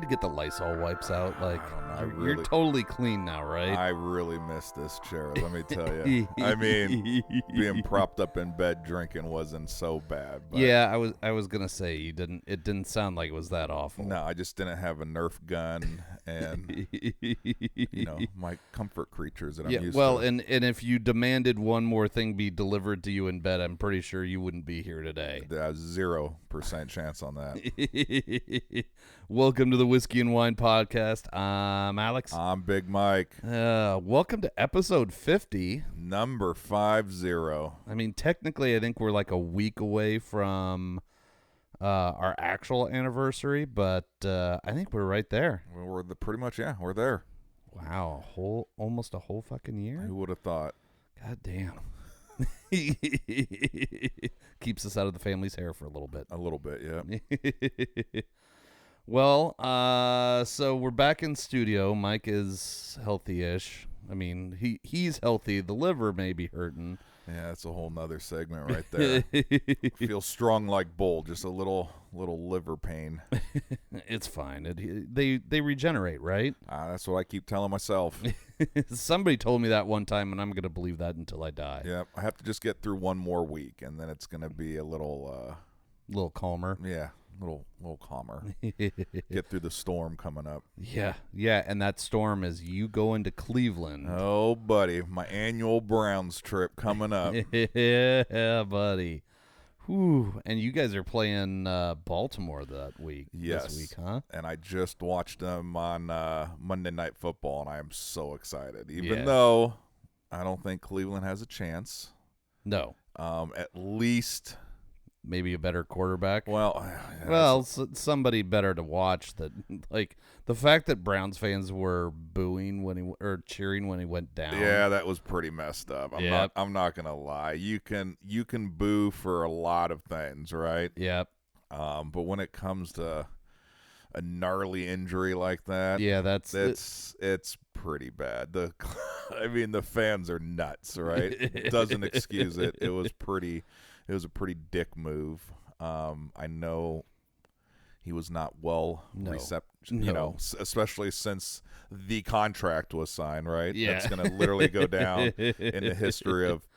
get the Lysol wipes out? Like, I don't know, you're totally clean now, right? I really miss this chair, let me tell you. I mean, being propped up in bed drinking wasn't so bad. But yeah, I was gonna say it didn't sound like it was that awful. no, I just didn't have a Nerf gun and my comfort creatures that I'm used to. And if you demanded one more thing be delivered to you in bed, I'm pretty sure you wouldn't be here today. There's 0% chance on that. Welcome to the Whiskey and Wine Podcast. I'm Alex. I'm Big Mike. Welcome to episode 50. Number 50. I mean, technically, I think we're like a week away from our actual anniversary, but I think we're right there. We're we're there. Wow, almost a whole fucking year? Who would have thought? God damn. Keeps us out of the family's hair for a little bit. A little bit, yeah. Well, so we're back in studio. Mike is healthy-ish. I mean, he's healthy. The liver may be hurting. Yeah, that's a whole nother segment right there. Feels strong like bull, just a little liver pain. It's fine. They regenerate, right? That's what I keep telling myself. Somebody told me that one time, and I'm going to believe that until I die. Yeah, I have to just get through one more week, and then it's going to be a little calmer. Yeah, a little calmer. Get through the storm coming up. Yeah, and that storm is you going to Cleveland. Oh, buddy, my annual Browns trip coming up. Yeah, buddy. Whew. And you guys are playing Baltimore this week, huh? And I just watched them on Monday Night Football, and I am so excited. Even though I don't think Cleveland has a chance. No. At least maybe a better quarterback. Well, somebody better to watch. That, like, the fact that Browns fans were booing cheering when he went down. Yeah, that was pretty messed up. I'm not gonna lie. You can boo for a lot of things, right? Yep. But when it comes to a gnarly injury like that, yeah, it's pretty bad. The fans are nuts, right? It doesn't excuse it. It was a pretty dick move. I know he was not especially since the contract was signed, right? Yeah. That's going to literally go down in the history of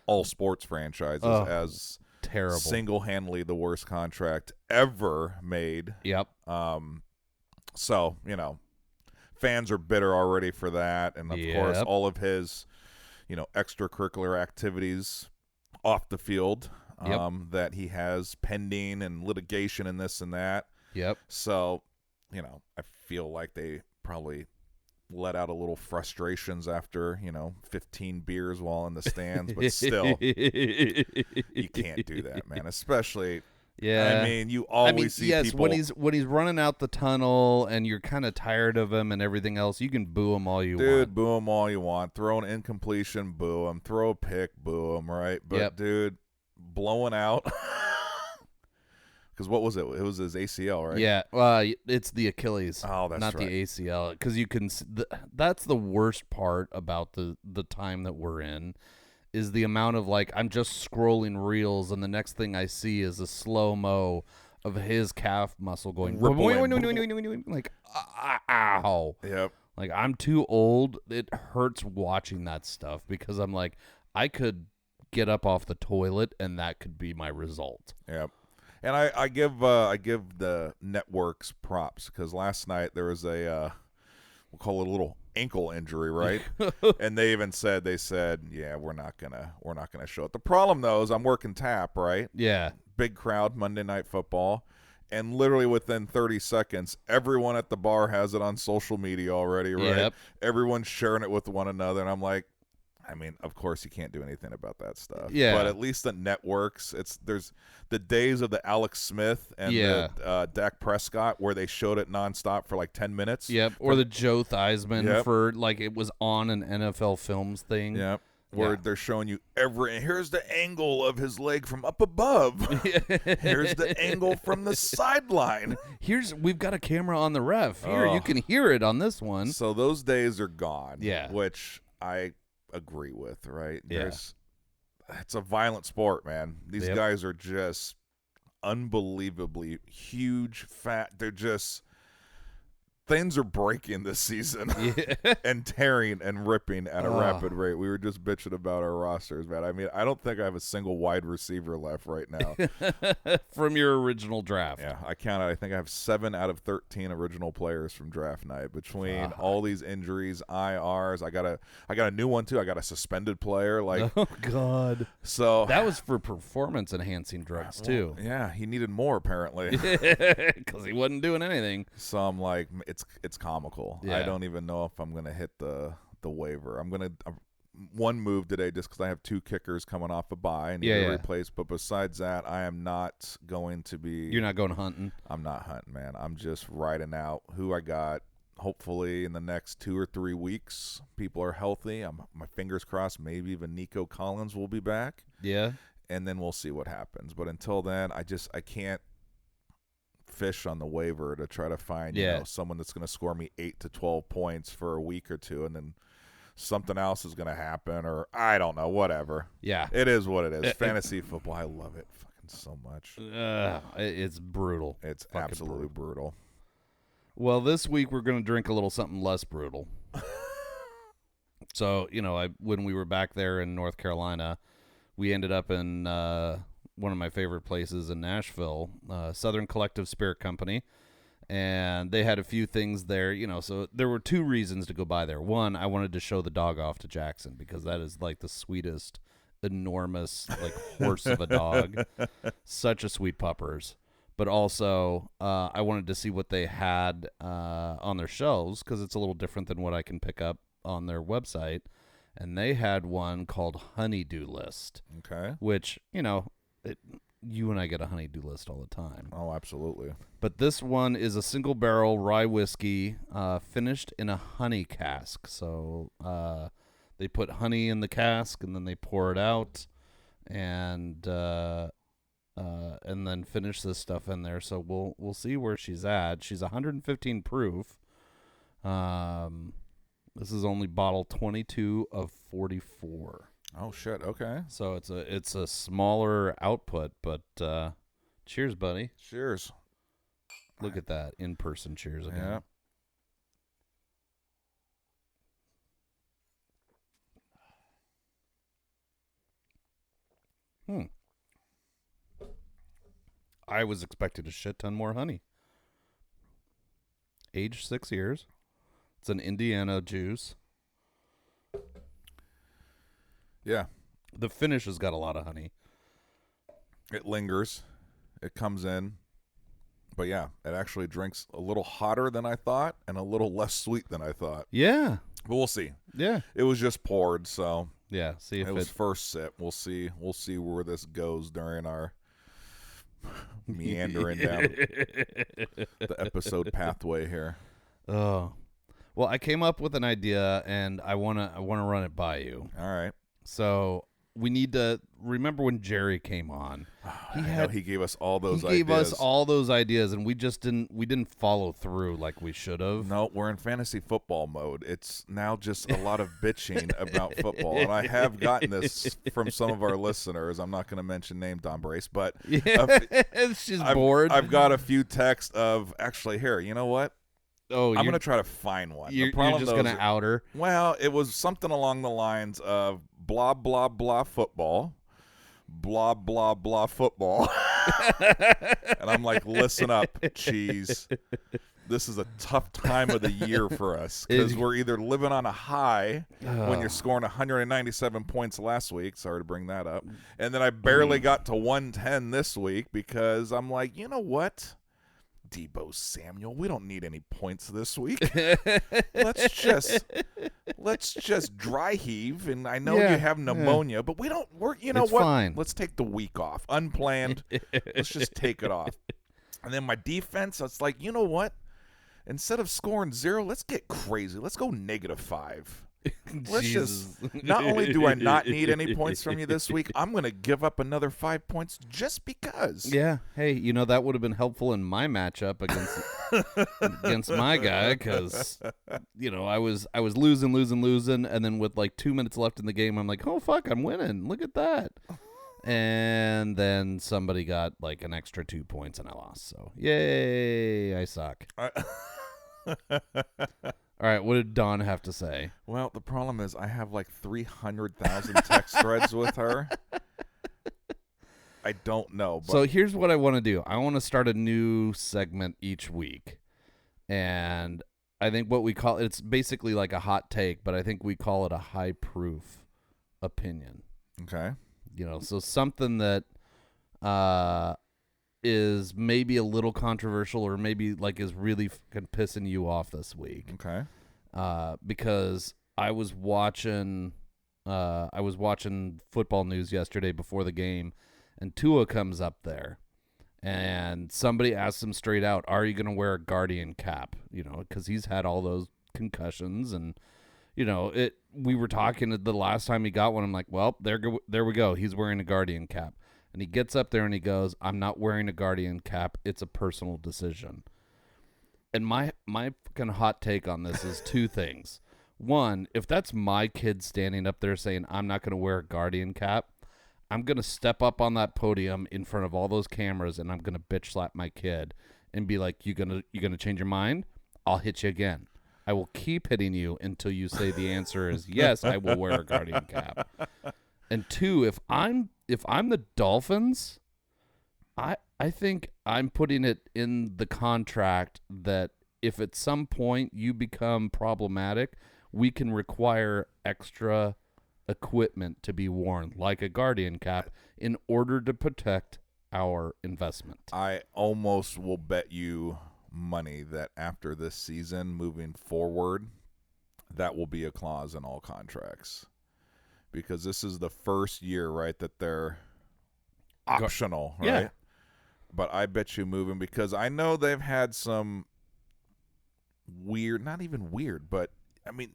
all sports franchises as terrible, single-handedly the worst contract ever made. Yep. So, fans are bitter already for that. And, of course, all of his, extracurricular activities off the field that he has pending and litigation and this and that. Yep. So, I feel like they probably let out a little frustrations after, 15 beers while in the stands. But still, you can't do that, man, especially – yeah, I mean, you always see people. when he's running out the tunnel and you're kind of tired of him and everything else, you can boo him all you want. Dude, boo him all you want. Throw an incompletion, boo him. Throw a pick, boo him, right? But, dude, blowing out. Because what was it? It was his ACL, right? Yeah, it's the Achilles. Oh, that's not right. the ACL. Because you can. That's the worst part about the time that we're in. Is the amount of, like, I'm just scrolling reels and the next thing I see is a slow-mo of his calf muscle going like, ow. Yep. Like, I'm too old. It hurts watching that stuff because I'm like, I could get up off the toilet and that could be my result. Yep. And I give the networks props because last night there was a we'll call it a little ankle injury, right? And they said, yeah, we're not gonna show it. The problem though is I'm working tap, right? Yeah. Big crowd, Monday Night Football, and literally within 30 seconds, everyone at the bar has it on social media already, right? Yep. Everyone's sharing it with one another, and I'm like, I mean, of course you can't do anything about that stuff. Yeah. But at least the networks, there's the days of the Alex Smith and the Dak Prescott where they showed it nonstop for like 10 minutes. Yep. Or the Joe Theismann for like it was on an NFL Films thing. Yep. Where they're showing you here's the angle of his leg from up above. Here's the angle from the sideline. We've got a camera on the ref. You can hear it on this one. So those days are gone. Yeah. Which I agree with, right? Yeah. It's a violent sport, man. These guys are just unbelievably huge, fat. things are breaking this season Yeah. and tearing and ripping at a rapid rate. We were just bitching about our rosters, man. I mean, I don't think I have a single wide receiver left right now. From your original draft. Yeah, I counted. I think I have 7 out of 13 original players from draft night. Between all these injuries, IRs, I got a new one too. I got a suspended player. Like, oh God. So that was for performance enhancing drugs too. Yeah, he needed more apparently because he wasn't doing anything. So I'm like, it's comical. Yeah. I don't even know if I'm gonna hit the waiver. I'm gonna one move today just because I have 2 kickers coming off a bye and need to replace. But besides that, I am not going to be. You're not going hunting. I'm not hunting, man. I'm just riding out who I got. Hopefully, in the next 2 or 3 weeks, people are healthy. My fingers crossed. Maybe even Nico Collins will be back. Yeah, and then we'll see what happens. But until then, I can't fish on the waiver to try to find someone that's going to score me 8 to 12 points for a week or two, and then something else is going to happen, or I don't know, whatever. Yeah, it is what it is. Fantasy football, I love it fucking so much. It's brutal. It's fucking absolutely brutal. Well, this week we're going to drink a little something less brutal. So, when we were back there in North Carolina, we ended up in one of my favorite places in Nashville, Southern Collective Spirit Company, and they had a few things there, so there were 2 reasons to go by there. One, I wanted to show the dog off to Jackson because that is like the sweetest, enormous, like horse of a dog. Such a sweet puppers. But also, I wanted to see what they had on their shelves because it's a little different than what I can pick up on their website. And they had one called Honeydew List. Okay. Which, you and I get a honeydew list all the time. Oh, absolutely. But this one is a single barrel rye whiskey finished in a honey cask. So they put honey in the cask and then they pour it out and then finish this stuff in there. So we'll see where she's at. She's 115 proof. This is only bottle 22 of 44. Oh shit! Okay. So it's a smaller output, but cheers, buddy. Cheers. Look at that in-person cheers again. Yeah. I was expecting a shit ton more honey. Aged 6 years. It's an Indiana juice. Yeah. The finish has got a lot of honey. It lingers. It comes in. But yeah, it actually drinks a little hotter than I thought and a little less sweet than I thought. Yeah. But we'll see. Yeah. It was just poured, so yeah, see if it was first sip. We'll see where this goes during our meandering down the episode pathway here. Oh. Well, I came up with an idea and I wanna run it by you. All right. So we need to remember when Jerry came on. He gave us all those ideas. He gave us all those ideas, and we didn't follow through like we should have. No, we're in fantasy football mode. It's now just a lot of bitching about football, and I have gotten this from some of our listeners. I'm not going to mention name Don Brace, but she's bored. I've got a few texts of actually here. You know what? Oh, I'm going to try to find one. You're just going to out her? Well, it was something along the lines of blah, blah, blah football, blah, blah, blah football. And I'm like, listen up, cheese. This is a tough time of the year for us because we're either living on a high when you're scoring 197 points last week. Sorry to bring that up. And then I barely got to 110 this week because I'm like, you know what? Debo Samuel, we don't need any points this week. Let's just dry heave. And I know you have pneumonia, but it's what? Fine. Let's take the week off. Unplanned. Let's just take it off. And then my defense, it's like, you know what? Instead of scoring 0, let's get crazy. Let's go -5. Let's just, not only do I not need any points from you this week, I'm going to give up another 5 points just because. Yeah. Hey, that would have been helpful in my matchup against my guy because, I was losing. And then with like 2 minutes left in the game, I'm like, oh, fuck, I'm winning. Look at that. And then somebody got like an extra 2 points and I lost. So, yay, I suck. All right, what did Dawn have to say? Well, the problem is I have like 300,000 text threads with her. I don't know. But So here's what I want to do. I want to start a new segment each week. And I think what we call it's basically like a hot take, but I think we call it a high proof opinion. okay. So something that is maybe a little controversial or maybe like is really fucking pissing you off this week. Okay. Because I was watching football news yesterday before the game, and Tua comes up there, and somebody asks him straight out, "Are you going to wear a Guardian cap?" Because he's had all those concussions, and we were talking the last time he got one. I'm like, well, there we go. He's wearing a Guardian cap, and he gets up there and he goes, "I'm not wearing a Guardian cap. It's a personal decision." And my fucking hot take on this is two things. One, if that's my kid standing up there saying, "I'm not going to wear a Guardian cap," I'm going to step up on that podium in front of all those cameras and I'm going to bitch slap my kid and be like, you going to change your mind? I'll hit you again. I will keep hitting you until you say the answer is yes, I will wear a Guardian cap. And two, if I'm the Dolphins, I think I'm putting it in the contract that if at some point you become problematic, we can require extra equipment to be worn, like a Guardian cap, in order to protect our investment. I almost will bet you money that after this season, moving forward, that will be a clause in all contracts. Because this is the first year, right, that they're optional, right? Yeah. But I bet you moving, because I know they've had some weird, not even weird, but I mean,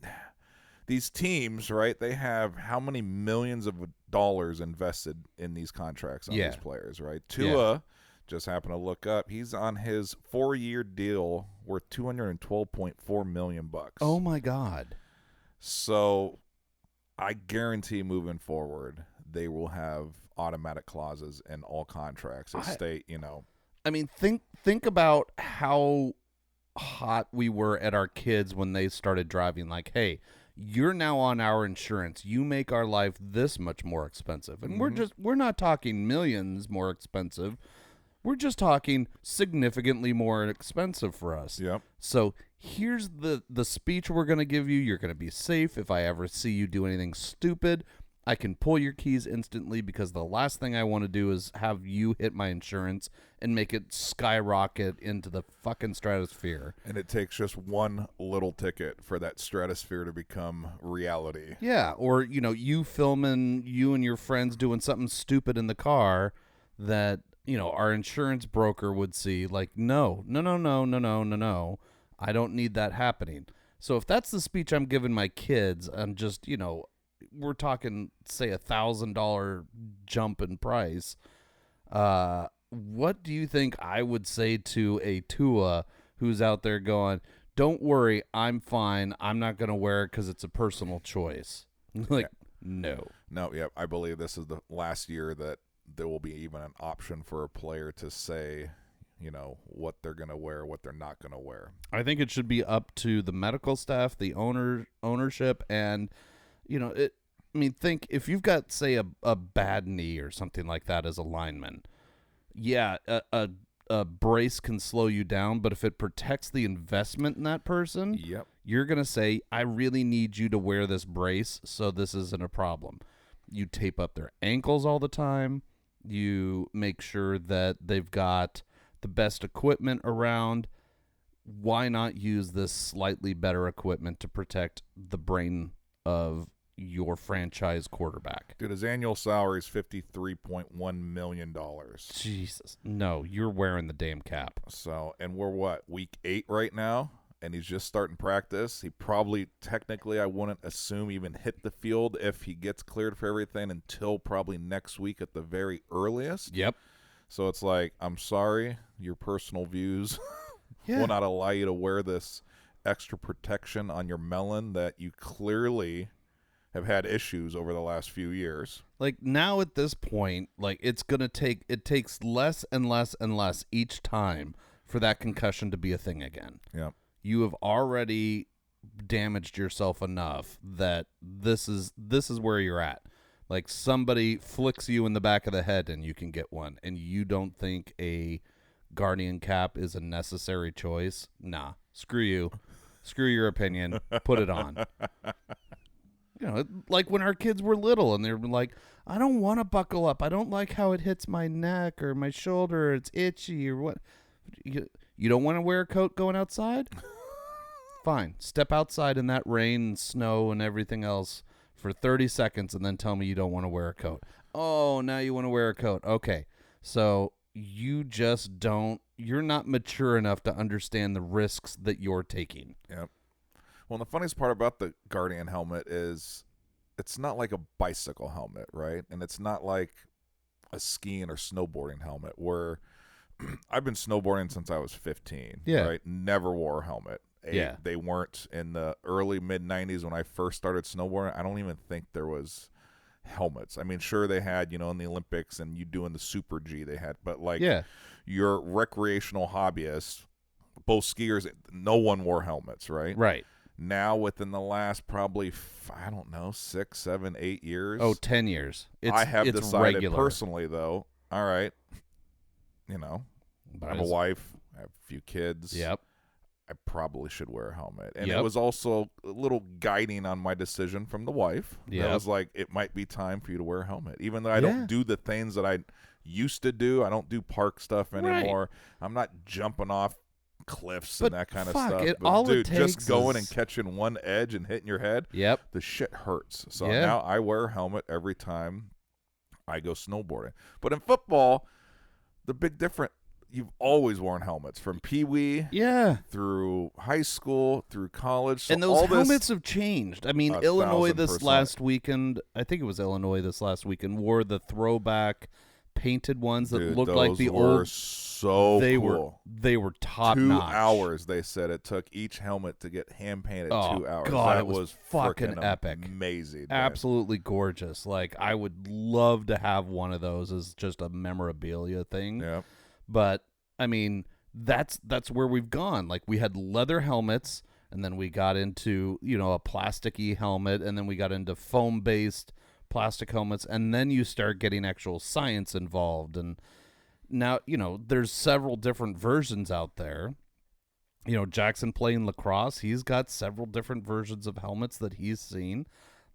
these teams, right, they have how many millions of dollars invested in these contracts on these players, right? Tua, just happened to look up, he's on his 4-year deal worth $212.4 million. Oh my God. So I guarantee moving forward, they will have automatic clauses in all contracts that state, I mean, think about how hot we were at our kids when they started driving. Like, hey, you're now on our insurance. You make our life this much more expensive. And we're not talking millions more expensive. We're just talking significantly more expensive for us. Yep. So here's the speech we're going to give you. You're going to be safe. If I ever see you do anything stupid, I can pull your keys instantly, because the last thing I want to do is have you hit my insurance and make it skyrocket into the fucking stratosphere. And it takes just one little ticket for that stratosphere to become reality. Yeah, or, you filming you and your friends doing something stupid in the car that, our insurance broker would see, like, no. I don't need that happening. So if that's the speech I'm giving my kids, I'm just, we're talking, say, $1,000 jump in price. What do you think I would say to a Tua who's out there going, "Don't worry, I'm fine. I'm not going to wear it because it's a personal choice"? No. Yeah, I believe this is the last year that there will be even an option for a player to say, what they're going to wear, what they're not going to wear. I think it should be up to the medical staff, the ownership, and think if you've got, say, a bad knee or something like that as a lineman, a brace can slow you down, but if it protects the investment in that person, you're going to say, I really need you to wear this brace so this isn't a problem. You tape up their ankles all the time. You make sure that they've got the best equipment around. Why not use this slightly better equipment to protect the brain of your franchise quarterback? Dude, his annual salary is $53.1 million. Jesus. No, you're wearing the damn cap. So, and we're week 8 right now? And he's just starting practice. He probably, technically, I wouldn't assume even hit the field if he gets cleared for everything until probably next week at the very earliest. Yep. So it's like, I'm sorry, your personal views will not allow you to wear this extra protection on your melon that you clearly have had issues over the last few years. Like, now at this point, like, it takes less and less and less each time for that concussion to be a thing again. Yeah. you have already damaged yourself enough that this is where you're at. Like somebody flicks you in the back of the head and you can get one, and you don't think a Guardian cap is a necessary choice? Nah, screw you. Screw your opinion. Put it on. You know, like when our kids were little and they were like, I don't want to buckle up. I don't like how it hits my neck or my shoulder. Or it's itchy or what. You don't want to wear a coat going outside? Fine. Step outside in that rain and snow and everything else for 30 seconds and then tell me you don't want to wear a coat. Oh, now you want to wear a coat. Okay. So you just don't, you're not mature enough to understand the risks that you're taking. Yep. Well, the funniest part about the Guardian helmet is it's not like a bicycle helmet, right? And it's not like a skiing or snowboarding helmet where I've been snowboarding since I was 15, right? Never wore a helmet. They weren't in the early mid-90s when I first started snowboarding. I don't even think there was helmets. I mean, sure they had, in the Olympics and you doing the Super G they had, but like your recreational hobbyists, both skiers, no one wore helmets, right? Right. Now within the last probably, I don't know, 6, 7, 8 years. Oh, 10 years. I have it's decided regular. personally, though, all right, I have a wife, I have a few kids. Yep. I probably should wear a helmet. And it was also a little guiding on my decision from the wife. Yeah. That was like, it might be time for you to wear a helmet. Even though I don't do the things that I used to do. I don't do park stuff anymore. Right. I'm not jumping off cliffs and that kind of stuff. But dude, just going and catching one edge and hitting your head, the shit hurts. So now I wear a helmet every time I go snowboarding. But in football, the big difference, you've always worn helmets from pee-wee through high school, through college. So and those helmets have changed. I mean, Illinois this last weekend, wore the throwback painted ones that looked like the old. So they cool. They were top notch. 2 hours, they said it took each helmet to get hand painted. 2 hours. God, that it was fucking epic. Amazing. Absolutely gorgeous. Like, I would love to have one of those as just a memorabilia thing. Yeah. But I mean, that's where we've gone. Like, we had leather helmets, and then we got into, a plasticky helmet, and then we got into foam-based plastic helmets, and then you start getting actual science involved. And now, there's several different versions out there. Jackson playing lacrosse, he's got several different versions of helmets that he's seen.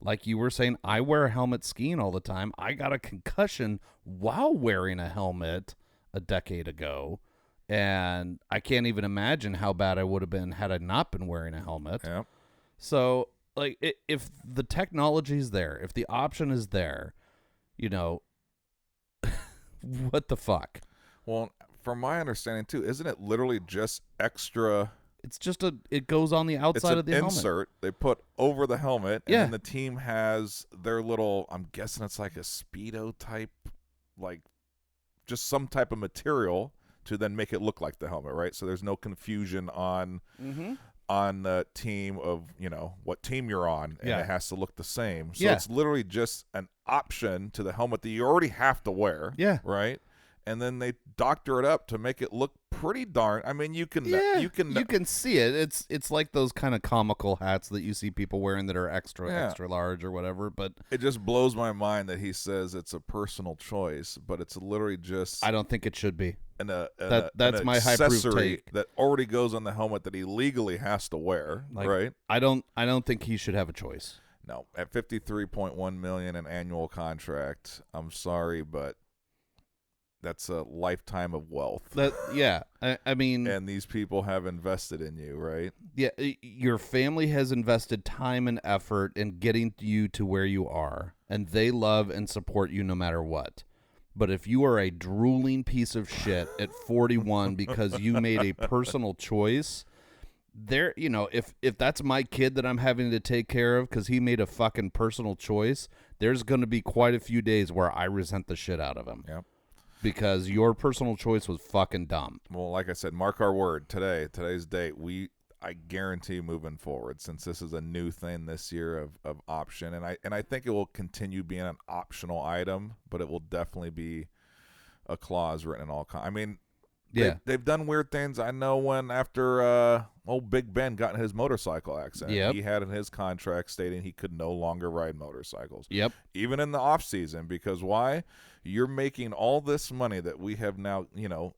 Like you were saying, I wear a helmet skiing all the time. I got a concussion while wearing a helmet a decade ago, and I can't even imagine how bad I would have been had I not been wearing a helmet. Yeah. So, like, if the technology's there, if the option is there, what the fuck? Well, from my understanding too, isn't it literally just extra? It's just it goes on the outside of the helmet. It's an insert they put over the helmet, and then the team has their little, I'm guessing it's like a Speedo type, like just some type of material to then make it look like the helmet, right? So there's no confusion on the team of, what team you're on, and it has to look the same. So it's literally just an option to the helmet that you already have to wear, right? And then they doctor it up to make it look pretty darn. I mean, you can see it. It's like those kind of comical hats that you see people wearing that are extra large or whatever. But it just blows my mind that he says it's a personal choice, but it's literally just. I don't think it should be. That's my high proof take that already goes on the helmet that he legally has to wear, right? I don't think he should have a choice. No, at $53.1 million in annual contract. I'm sorry, but. That's a lifetime of wealth. I mean... And these people have invested in you, right? Yeah, your family has invested time and effort in getting you to where you are, and they love and support you no matter what. But if you are a drooling piece of shit at 41 because you made a personal choice, if that's my kid that I'm having to take care of because he made a fucking personal choice, there's going to be quite a few days where I resent the shit out of him. Yep. Because your personal choice was fucking dumb. Well, like I said, mark our word. Today's date, I guarantee moving forward, since this is a new thing this year of option, and I think it will continue being an optional item, but it will definitely be a clause written in all. I mean, Yeah. They've done weird things. I know when after old Big Ben got in his motorcycle accident, Yep. he had in his contract stating he could no longer ride motorcycles. Yep. Even in the off season, because why? You're making all this money that we have now,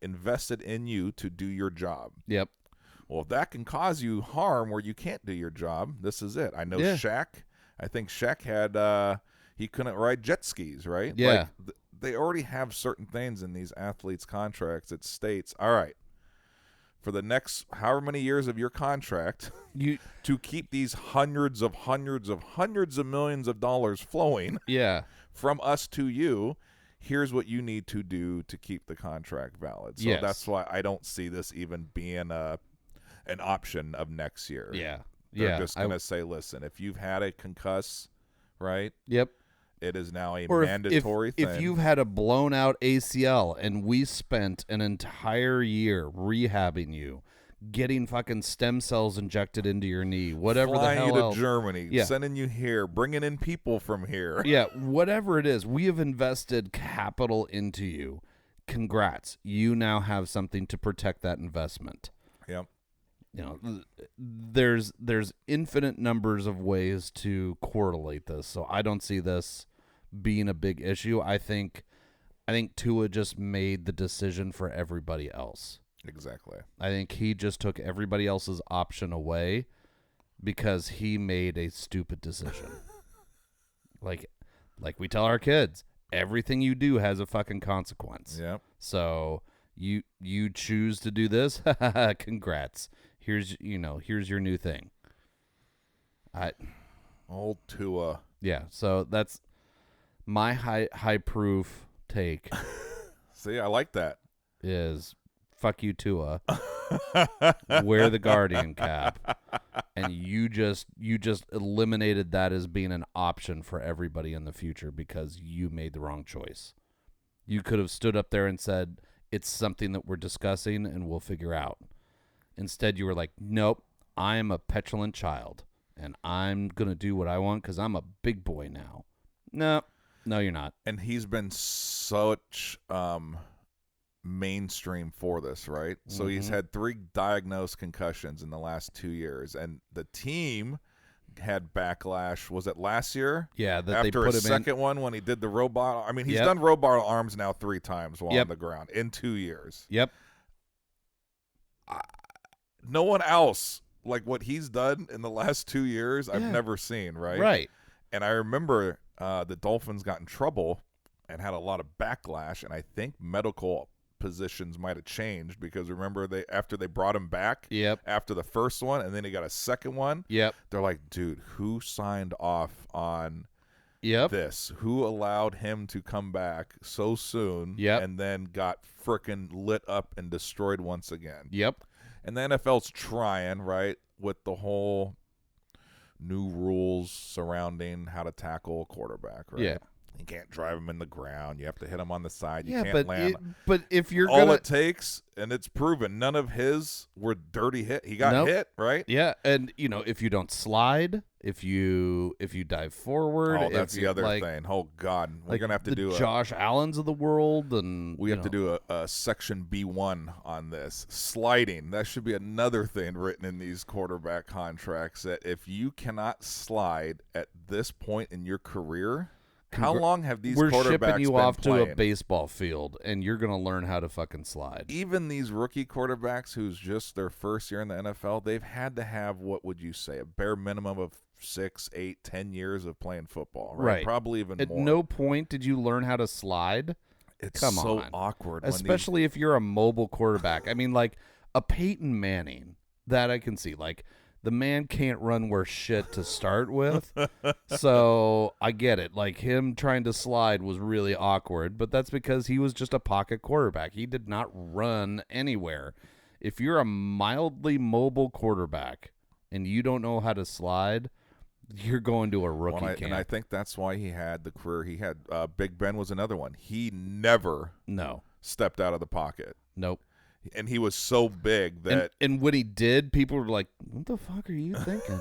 invested in you to do your job. Yep. Well, if that can cause you harm where you can't do your job, this is it. I know Shaq. I think Shaq had he couldn't ride jet skis, right? Yeah. Like they already have certain things in these athletes' contracts that states, all right, for the next however many years of your contract, to keep these hundreds of millions of dollars flowing from us to you, here's what you need to do to keep the contract valid. So that's why I don't see this even being an option of next year. Yeah. They're just going to say, listen, if you've had a concuss, right? Yep. It is now a or mandatory thing. If you've had a blown out ACL and we spent an entire year rehabbing you, getting fucking stem cells injected into your knee, whatever flying the hell you else. to Germany, sending you here, bringing in people from here. Yeah, whatever it is, we have invested capital into you. Congrats. You now have something to protect that investment. Yep. There's infinite numbers of ways to correlate this, so I don't see this being a big issue. I think Tua just made the decision for everybody else. Exactly. I think he just took everybody else's option away because he made a stupid decision. like we tell our kids, everything you do has a fucking consequence. Yep. So you choose to do this, congrats. Here's your new thing. Old Tua. Yeah, so that's my high proof take. See, I like that. Is fuck you, Tua. Wear the Guardian cap, and you just eliminated that as being an option for everybody in the future because you made the wrong choice. You could have stood up there and said it's something that we're discussing and we'll figure out. Instead, you were like, nope, I am a petulant child, and I'm going to do what I want because I'm a big boy now. No, you're not. And he's been such mainstream for this, right? So he's had 3 diagnosed concussions in the last 2 years, and the team had backlash. Was it last year? Yeah, that after they put his him second one when he did the robot. I mean, he's done robot arms now 3 times while on the ground in 2 years. Yep. No one else like what he's done in the last 2 years. I've never seen. Right. And I remember the Dolphins got in trouble and had a lot of backlash, and I think medical positions might have changed because remember after they brought him back after the first one and then he got a second one, they're like, dude, who signed off on this? Who allowed him to come back so soon and then got frickin' lit up and destroyed once again? And the NFL's trying, right, with the whole new rules surrounding how to tackle a quarterback, right? Yeah. You can't drive him in the ground. You have to hit him on the side. You can't land. But if you're all it takes, and it's proven, none of his were dirty hit. He got hit, right? Yeah, and if you don't slide, if you dive forward, that's the other thing. Oh God, we're gonna have to do Josh Allens of the world, and we have to do a section B1 on this sliding. That should be another thing written in these quarterback contracts that if you cannot slide at this point in your career. How long have these quarterbacks been playing? We're shipping you off to a baseball field, and you're going to learn how to fucking slide. Even these rookie quarterbacks who's just their first year in the NFL, they've had to have, what would you say, a bare minimum of 6, 8, 10 years of playing football, right? Probably even more. At no point did you learn how to slide. It's so awkward. Especially if you're a mobile quarterback. I mean, like a Peyton Manning, that I can see. Like, the man can't run worth shit to start with, so I get it. Like, him trying to slide was really awkward, but that's because he was just a pocket quarterback. He did not run anywhere. If you're a mildly mobile quarterback and you don't know how to slide, you're going to a rookie camp. And I think that's why he had the career he had. Big Ben was another one. He never stepped out of the pocket. Nope. And he was so big that... And when he did, people were like, what the fuck are you thinking?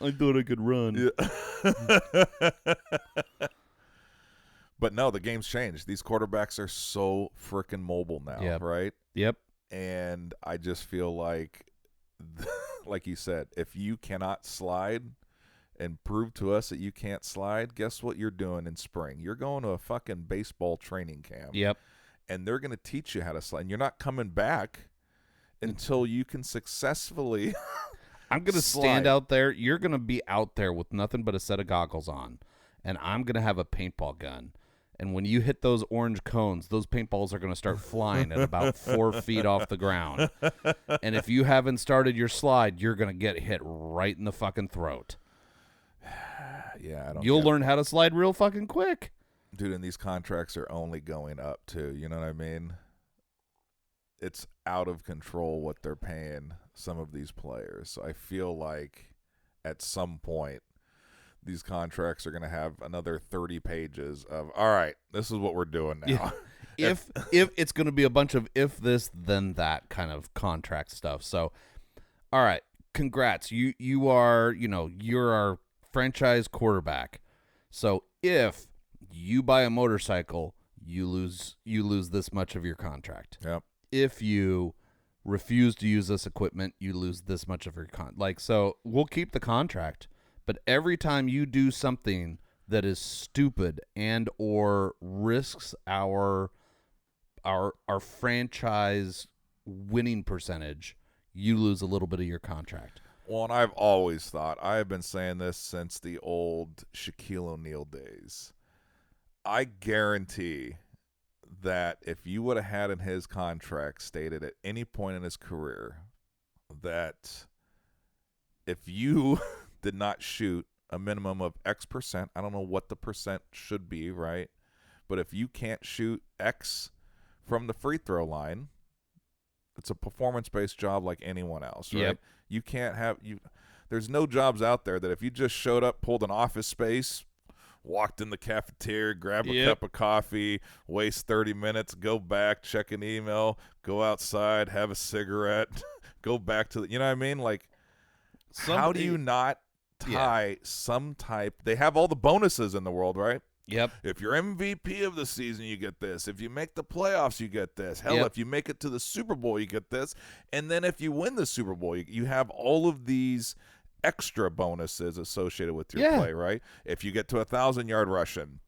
I thought I could run. Yeah. But no, the game's changed. These quarterbacks are so freaking mobile now, Yep. right? Yep. And I just feel like you said, if you cannot slide and prove to us that you can't slide, guess what you're doing in spring? You're going to a fucking baseball training camp. Yep. And they're going to teach you how to slide. And you're not coming back until you can successfully I'm going to slide. stand out there. You're going to be out there with nothing but a set of goggles on. And I'm going to have a paintball gun. And when you hit those orange cones, those paintballs are going to start flying at about 4 feet off the ground. And if you haven't started your slide, you're going to get hit right in the fucking throat. Yeah, I don't. You'll learn how to slide real fucking quick. Dude, and these contracts are only going up too. You know what I mean? It's out of control what they're paying some of these players. So I feel like at some point these contracts are going to have another 30 pages of, all right, this is what we're doing now. Yeah. if it's going to be a bunch of if this then that kind of contract stuff. So, all right, congrats. You are, you're our franchise quarterback. So if you buy a motorcycle, you lose this much of your contract. Yep. If you refuse to use this equipment, you lose this much of your so we'll keep the contract. But every time you do something that is stupid and or risks our franchise winning percentage, you lose a little bit of your contract. Well, and I've always thought, I have been saying this since the old Shaquille O'Neal days. I guarantee that if you would have had in his contract stated at any point in his career that if you did not shoot a minimum of X percent, I don't know what the percent should be, right? But if you can't shoot X from the free throw line, it's a performance-based job like anyone else, right? Yep. You can't have there's no jobs out there that if you just showed up, pulled an office space, walked in the cafeteria, grab a cup of coffee, waste 30 minutes, go back, check an email, go outside, have a cigarette, go back to the, you know what I mean? Like, how do you not tie some type? They have all the bonuses in the world, right? Yep. If you're MVP of the season, you get this. If you make the playoffs, you get this. Hell, if you make it to the Super Bowl, you get this. And then if you win the Super Bowl, you have all of these extra bonuses associated with your play, right? If you get to 1,000-yard rushing,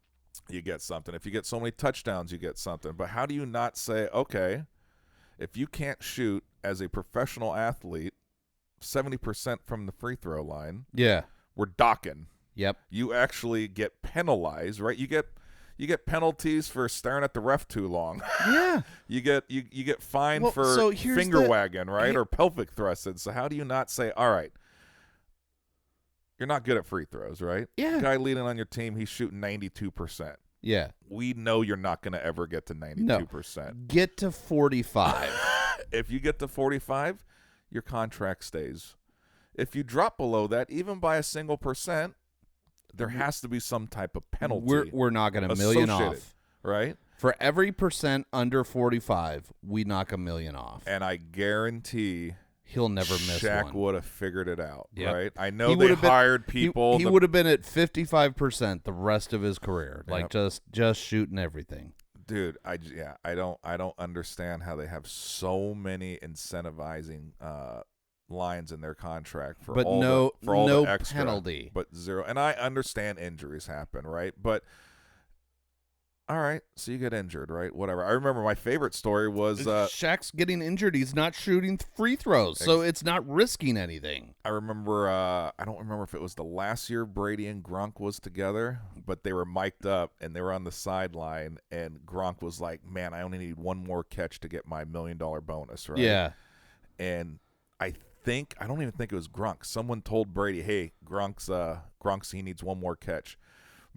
you get something. If you get so many touchdowns, you get something. But how do you not say, okay, if you can't shoot as a professional athlete 70% from the free throw line, we're docking. Yep. You actually get penalized, right? You get penalties for staring at the ref too long. Yeah. you get fined for finger wagging, right? Or pelvic thrusting. So how do you not say, all right, you're not good at free throws, right? Yeah. Guy leading on your team, he's shooting 92%. Yeah. We know you're not going to ever get to 92%. No. Get to 45. If you get to 45, your contract stays. If you drop below that, even by a single percent, there has to be some type of penalty. We're not going to million off. Right? For every percent under 45, we knock $1 million off. And I guarantee he'll never miss Shaq one. would have figured it out, Yep. right? I know they hired people. He would have been at 55% the rest of his career, like just shooting everything. Dude, I don't understand how they have so many incentivizing lines in their contract for all the extra, penalty, but zero. And I understand injuries happen, right? But all right, so you get injured, right? Whatever. I remember my favorite story was Shaq's getting injured. He's not shooting free throws, so it's not risking anything. I remember. I don't remember if it was the last year Brady and Gronk was together, but they were mic'd up and they were on the sideline, and Gronk was like, "Man, I only need one more catch to get my $1 million bonus." Right? Yeah. And I don't even think it was Gronk. Someone told Brady, "Hey, Gronk's he needs one more catch."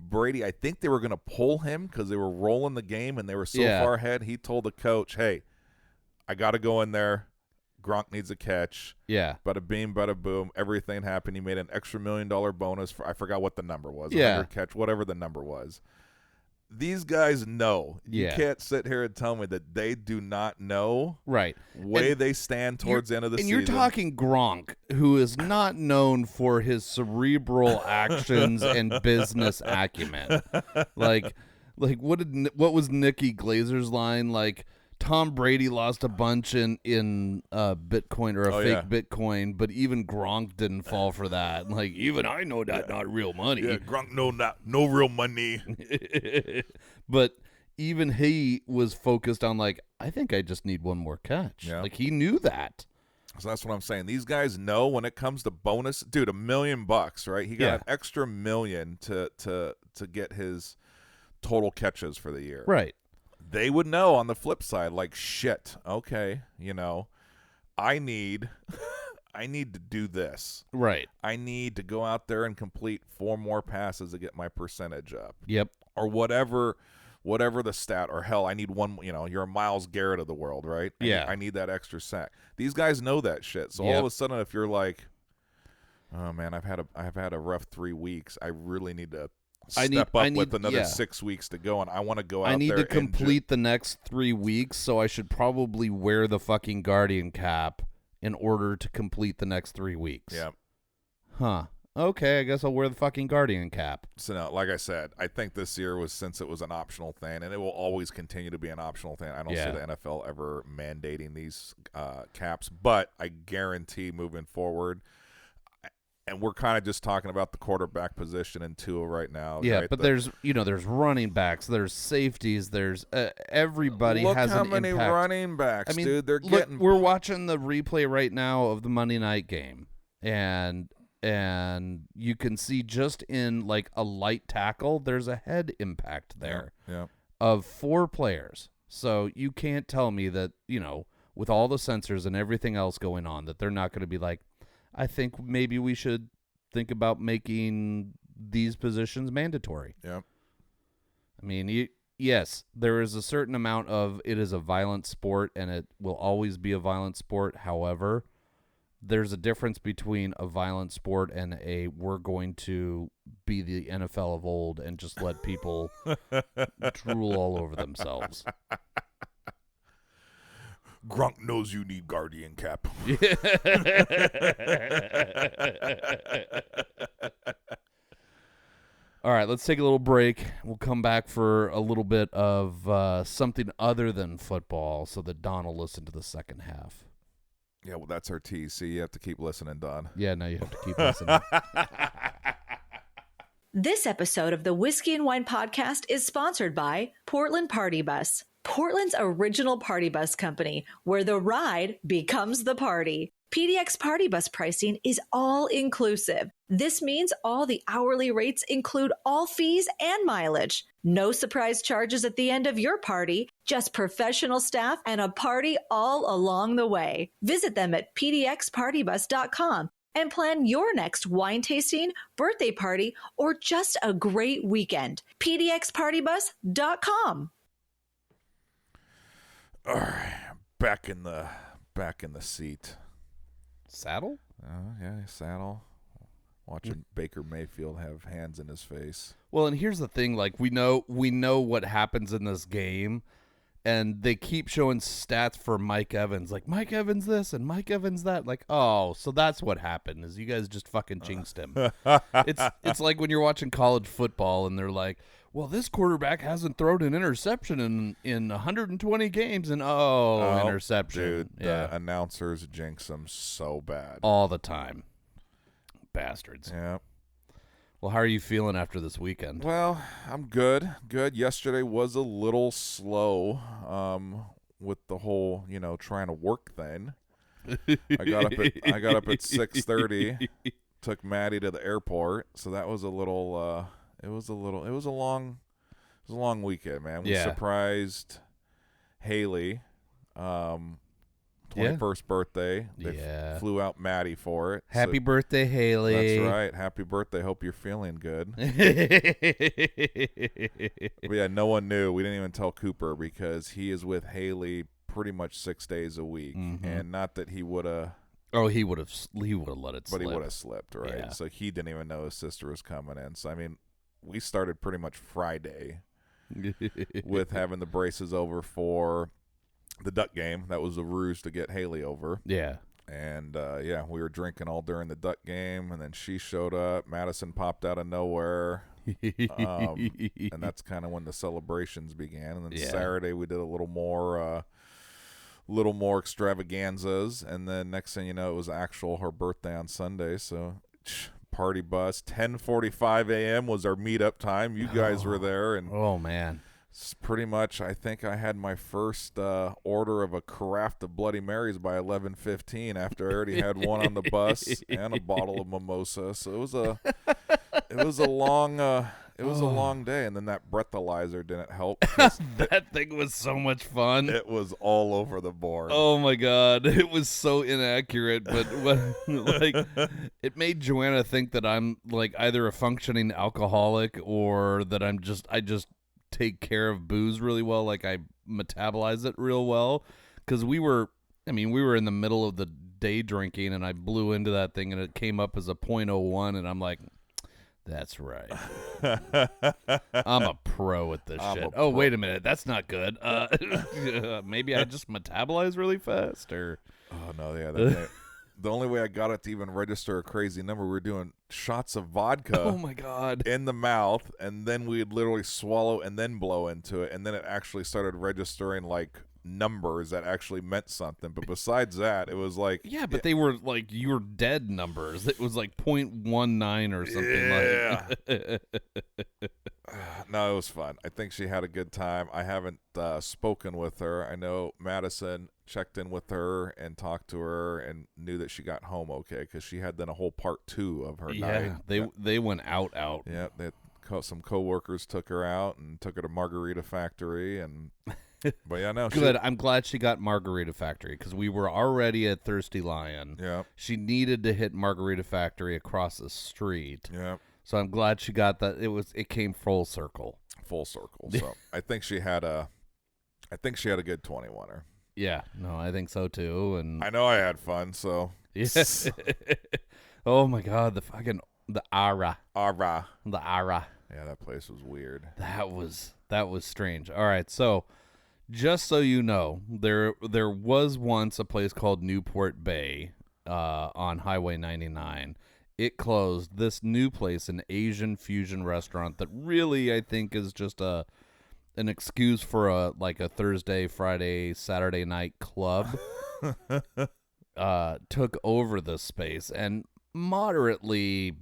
Brady, I think they were going to pull him because they were rolling the game and they were so far ahead. He told the coach, "Hey, I got to go in there. Gronk needs a catch." Yeah. Bada beam, bada boom. Everything happened. He made an extra $1 million bonus for, I forgot what the number was. 100 catch, whatever the number was. These guys know. You can't sit here and tell me that they do not know way they stand towards the end of the season. And you're talking Gronk, who is not known for his cerebral actions and business acumen. Like, Like, what was Nikki Glazer's line? Like, Tom Brady lost a bunch in Bitcoin or a fake Bitcoin, but even Gronk didn't fall for that. Like, even I know that not real money. Yeah, Gronk, no real money. But even he was focused on, like, I think I just need one more catch. Yeah. Like, he knew that. So that's what I'm saying. These guys know when it comes to bonus, dude, $1 million bucks, right? He got an extra $1 million to get his total catches for the year. Right. They would know on the flip side, like, shit, okay, I need to do this. Right. I need to go out there and complete 4 more passes to get my percentage up. Yep. Or whatever the stat, or hell, I need one, you're a Myles Garrett of the world, right? I need that extra sack. These guys know that shit. So all of a sudden, if you're like, oh man, I've had a rough 3 weeks, I really need to step up with another 6 weeks to go, and I want to go out there. I need to complete the next 3 weeks, so I should probably wear the fucking Guardian cap in order to complete the next 3 weeks. Yeah. Huh. Okay, I guess I'll wear the fucking Guardian cap. So no, like I said, I think this year since it was an optional thing, and it will always continue to be an optional thing. I don't see the NFL ever mandating these caps, but I guarantee moving forward. And we're kind of just talking about the quarterback position in Tua right now. Yeah, right? but there's running backs, there's safeties, there's everybody has an impact. Look how many running backs, dude. They're getting. We're watching the replay right now of the Monday night game, and you can see just in like a light tackle, there's a head impact there of 4 players. So you can't tell me that, with all the sensors and everything else going on, that they're not going to be like, I think maybe we should think about making these positions mandatory. Yeah. I mean, yes, there is a certain amount of it is a violent sport, and it will always be a violent sport. However, there's a difference between a violent sport and we're going to be the NFL of old and just let people drool all over themselves. Gronk knows you need Guardian cap. All right, let's take a little break. We'll come back for a little bit of something other than football so that Don will listen to the second half. Yeah, well, that's our tease. See, you have to keep listening, Don. Yeah, now you have to keep listening. This episode of the Whiskey and Wine Podcast is sponsored by Portland Party Bus, Portland's original party bus company, where the ride becomes the party. PDX Party Bus pricing is all inclusive. This means all the hourly rates include all fees and mileage. No surprise charges at the end of your party, just professional staff and a party all along the way. Visit them at pdxpartybus.com and plan your next wine tasting, birthday party, or just a great weekend. pdxpartybus.com. All right, back in the seat. Saddle? Yeah, saddle. Watching Baker Mayfield have hands in his face. Well, and here's the thing: like we know what happens in this game, and they keep showing stats for Mike Evans, like Mike Evans this and Mike Evans that. Like, oh, so that's what happened is you guys just fucking jinxed him. It's like when you're watching college football and they're like, well, this quarterback hasn't thrown an interception in 120 games, and interception. Dude, the announcers jinx them so bad. All the time. Bastards. Yeah. Well, how are you feeling after this weekend? Well, I'm good. Yesterday was a little slow with the whole, trying to work thing. I got up at 6:30, took Maddie to the airport, so that was a little it was a long weekend, man. We surprised Haley 21st birthday. They flew out Maddie for it. Happy birthday, Haley. That's right. Happy birthday. Hope you're feeling good. But yeah, no one knew. We didn't even tell Cooper because he is with Haley pretty much 6 days a week. Mm-hmm. And not that he would have. Oh, he would have let it slip. But he would have slipped, right? Yeah. So he didn't even know his sister was coming in. So, I mean, we started pretty much Friday with having the braces over for the Duck game. That was a ruse to get Haley over. Yeah. And, we were drinking all during the Duck game, and then she showed up. Madison popped out of nowhere. And that's kind of when the celebrations began. And then Yeah. Saturday we did a little more extravaganzas, and then next thing you know, it was her birthday on Sunday. So party bus, 10:45 a.m. was our meetup time. You guys were there, and Oh man. it's pretty much, I think I had my first order of a carafe of Bloody Marys by 11:15 after I already had one on the bus and a bottle of mimosa. So it was a long day, and then that breathalyzer didn't help. That thing was so much fun. It was all over the board. Oh my god, it was so inaccurate, but like it made Joanna think that I'm like either a functioning alcoholic or that I just take care of booze really well, like I metabolize it real well, because we were in the middle of the day drinking, and I blew into that thing, and it came up as a .01, and I'm like, that's right. I'm a pro at this shit. Oh, wait a minute. That's not good. Maybe I just metabolize really fast, or... Oh, no, yeah. The only way I got it to even register a crazy number, we were doing shots of vodka Oh, my God. in the mouth, and then we'd literally swallow and then blow into it, and then it actually started registering, like, numbers that actually meant something. But besides that, it was like... Yeah, but they were, like, your dead numbers. It was, like, .19 or something. Like. No, it was fun. I think she had a good time. I haven't spoken with her. I know Madison checked in with her and talked to her and knew that she got home okay, because she had then a whole part 2 of her night. Yeah, they went out. Yeah, some coworkers took her out and took her to Margarita Factory, and but yeah, no, good. I'm glad she got Margarita Factory, because we were already at Thirsty Lion. Yeah, she needed to hit Margarita Factory across the street. Yeah, so I'm glad she got that. It came full circle. So I think she had a good 21er. Yeah, no, I think so too. And I know I had fun. So yes. Oh my God, the Ara. Yeah, that place was weird. That was strange. All right, so just so you know, there was once a place called Newport Bay on Highway 99. It closed. This new place, an Asian fusion restaurant that really I think is just an excuse for a Thursday, Friday, Saturday night club, took over the space and moderately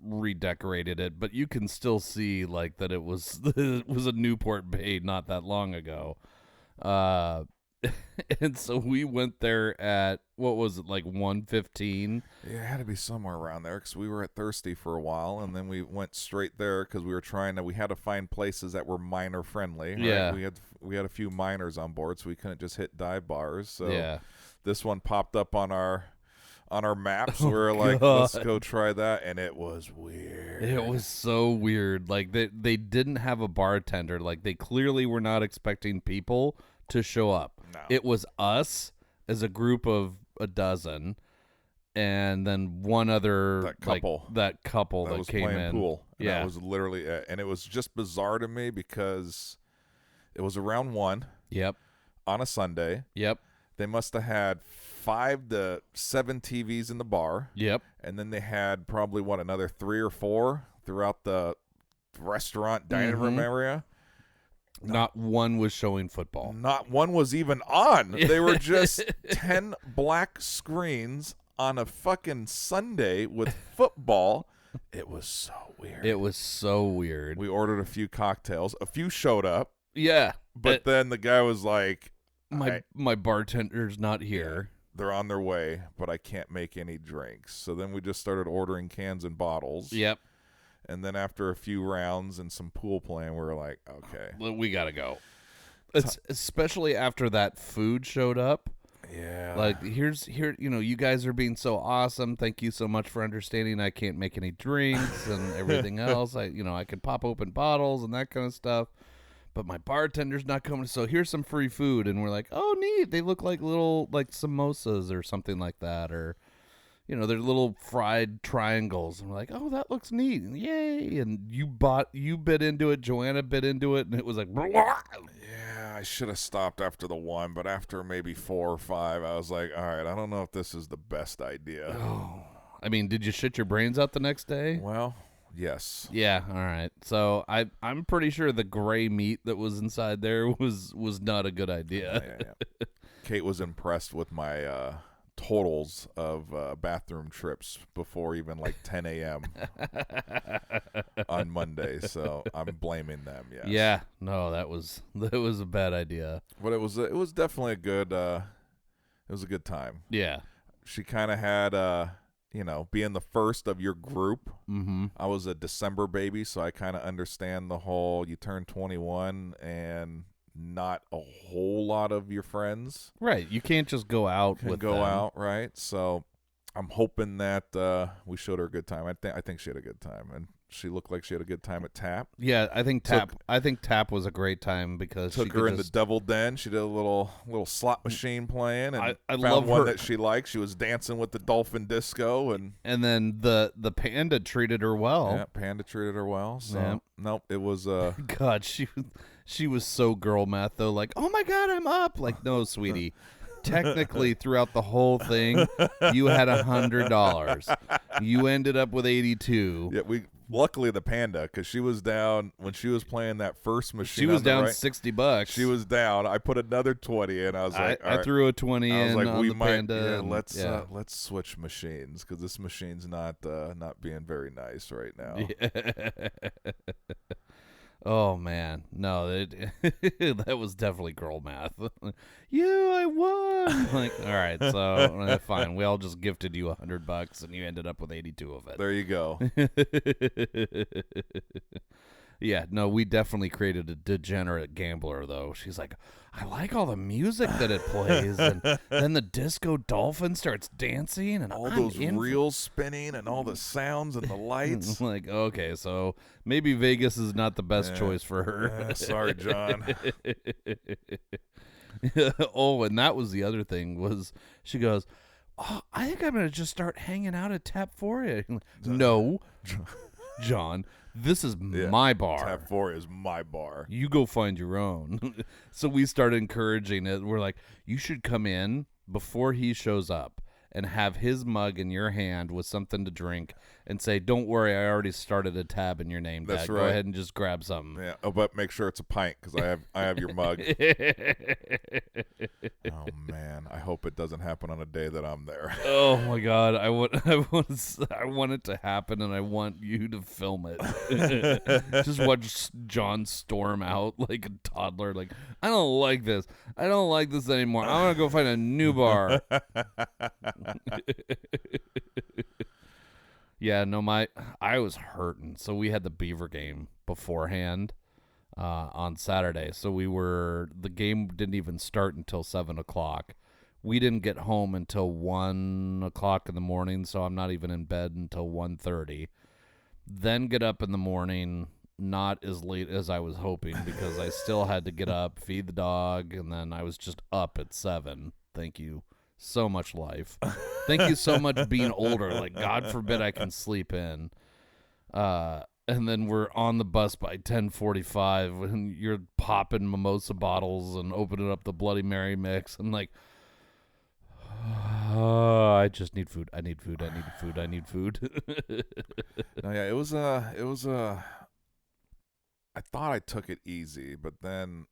redecorated it, but you can still see that it was a Newport Bay not that long ago. And so we went there at, what was it, 1:15? Yeah, it had to be somewhere around there, because we were at Thirsty for a while, and then we went straight there because we had to find places that were minor friendly. Right? Yeah, we had a few minors on board, so we couldn't just hit dive bars. So yeah, this one popped up on our maps. We were like, let's go try that, and it was weird. It was so weird. They didn't have a bartender. They clearly were not expecting people to show up. No. It was us as a group of a dozen, and then one other that couple that was came playing in. Pool. And yeah, that was literally it. And it was just bizarre to me because it was around 1. Yep. On a Sunday. Yep. They must have had 5 to 7 TVs in the bar. Yep. And then they had probably another 3 or 4 throughout the restaurant dining room area. Not one was showing football. Not one was even on. They were just 10 black screens on a fucking Sunday with football. It was so weird. It was so weird. We ordered a few cocktails. A few showed up. Yeah. But then the guy was like, my bartender's not here. They're on their way, but I can't make any drinks. So then we just started ordering cans and bottles. Yep. And then after a few rounds and some pool playing, we were like, okay. We got to go. Especially after that food showed up. Yeah. You guys are being so awesome. Thank you so much for understanding I can't make any drinks and everything else. I could pop open bottles and that kind of stuff. But my bartender's not coming, so here's some free food. And we're like, oh, neat. They look like little, samosas or something like that. Or, they're little fried triangles. And we're like, oh, that looks neat. Yay. And you bit into it. Joanna bit into it. And it was like, yeah, I should have stopped after the 1. But after maybe 4 or 5, I was like, all right, I don't know if this is the best idea. Oh. I mean, did you shit your brains out the next day? Well, Yes. Yeah, all right. So I'm pretty sure the gray meat that was inside there was not a good idea. Yeah. Kate was impressed with my totals of bathroom trips before even like 10 a.m. on Monday, so I'm blaming them. Yes. Yeah, no, that was a bad idea. But it was definitely a good it was a good time. Yeah. She kind of had being the first of your group. Mm-hmm. I was a December baby, so I kind of understand the whole you turn 21 and not a whole lot of your friends Right. You can't just go out can with go them. out, right? So I'm hoping that we showed her a good time. I think she had a good time, and she looked like she had a good time at Tap. Yeah, I think Tap was a great time because Took she her could in the Devil Den. She did a little slot machine playing, and I found love one her. that she liked. She was dancing with the dolphin disco, and then the panda treated her well. yeah, Panda treated her well. So Yeah. nope, it was God, she was so girl math though. Like, oh my God, I'm up. Like, no, sweetie. Technically, throughout the whole thing, you had $100. You ended up with 82. yeah. Luckily the Panda, because she was down when she was playing that first machine. She was on the down right, $60. She was down. I put another 20 in. I was like, all I right. threw a 20 I was in like, on we the might, Panda. yeah, and- let's switch machines because this machine's not being very nice right now. Yeah. Oh man, no, that was definitely girl math. I won. Like, all right, so fine. We all just gifted you $100, and you ended up with 82 of it. There you go. Yeah, no, we definitely created a degenerate gambler, though. She's like, I like all the music that it plays, and then the disco dolphin starts dancing, and All I'm those in for reels spinning and all the sounds and the lights. like, okay, so maybe Vegas is not the best choice for her. Sorry, John. Oh, and that was the other thing was she goes, oh, I think I'm going to just start hanging out at Tap 4. No, John, this is my bar. Tap 4 is my bar. You go find your own. So we started encouraging it. We're like, you should come in before he shows up and have his mug in your hand with something to drink and say, don't worry, I already started a tab in your name tag. That's Go right. ahead and just grab something. Yeah. Oh, but make sure it's a pint because I have your mug. Oh man, I hope it doesn't happen on a day that I'm there. Oh my God, I want it to happen, and I want you to film it. Just watch John storm out like a toddler. Like, I don't like this. I don't like this anymore. I want to go find a new bar. Yeah, no, I was hurting. So we had the Beaver game beforehand on Saturday. So the game didn't even start until 7 o'clock. We didn't get home until 1 o'clock in the morning, so I'm not even in bed until 1:30. Then get up in the morning, not as late as I was hoping because I still had to get up, feed the dog, and then I was just up at 7. Thank you so much, life. Thank you so much being older. Like, God forbid I can sleep in. And then we're on the bus by 10:45 and you're popping mimosa bottles and opening up the Bloody Mary mix. I'm like, I just need food. I need food. I need food. I need food. No, yeah, it was I thought I took it easy, but then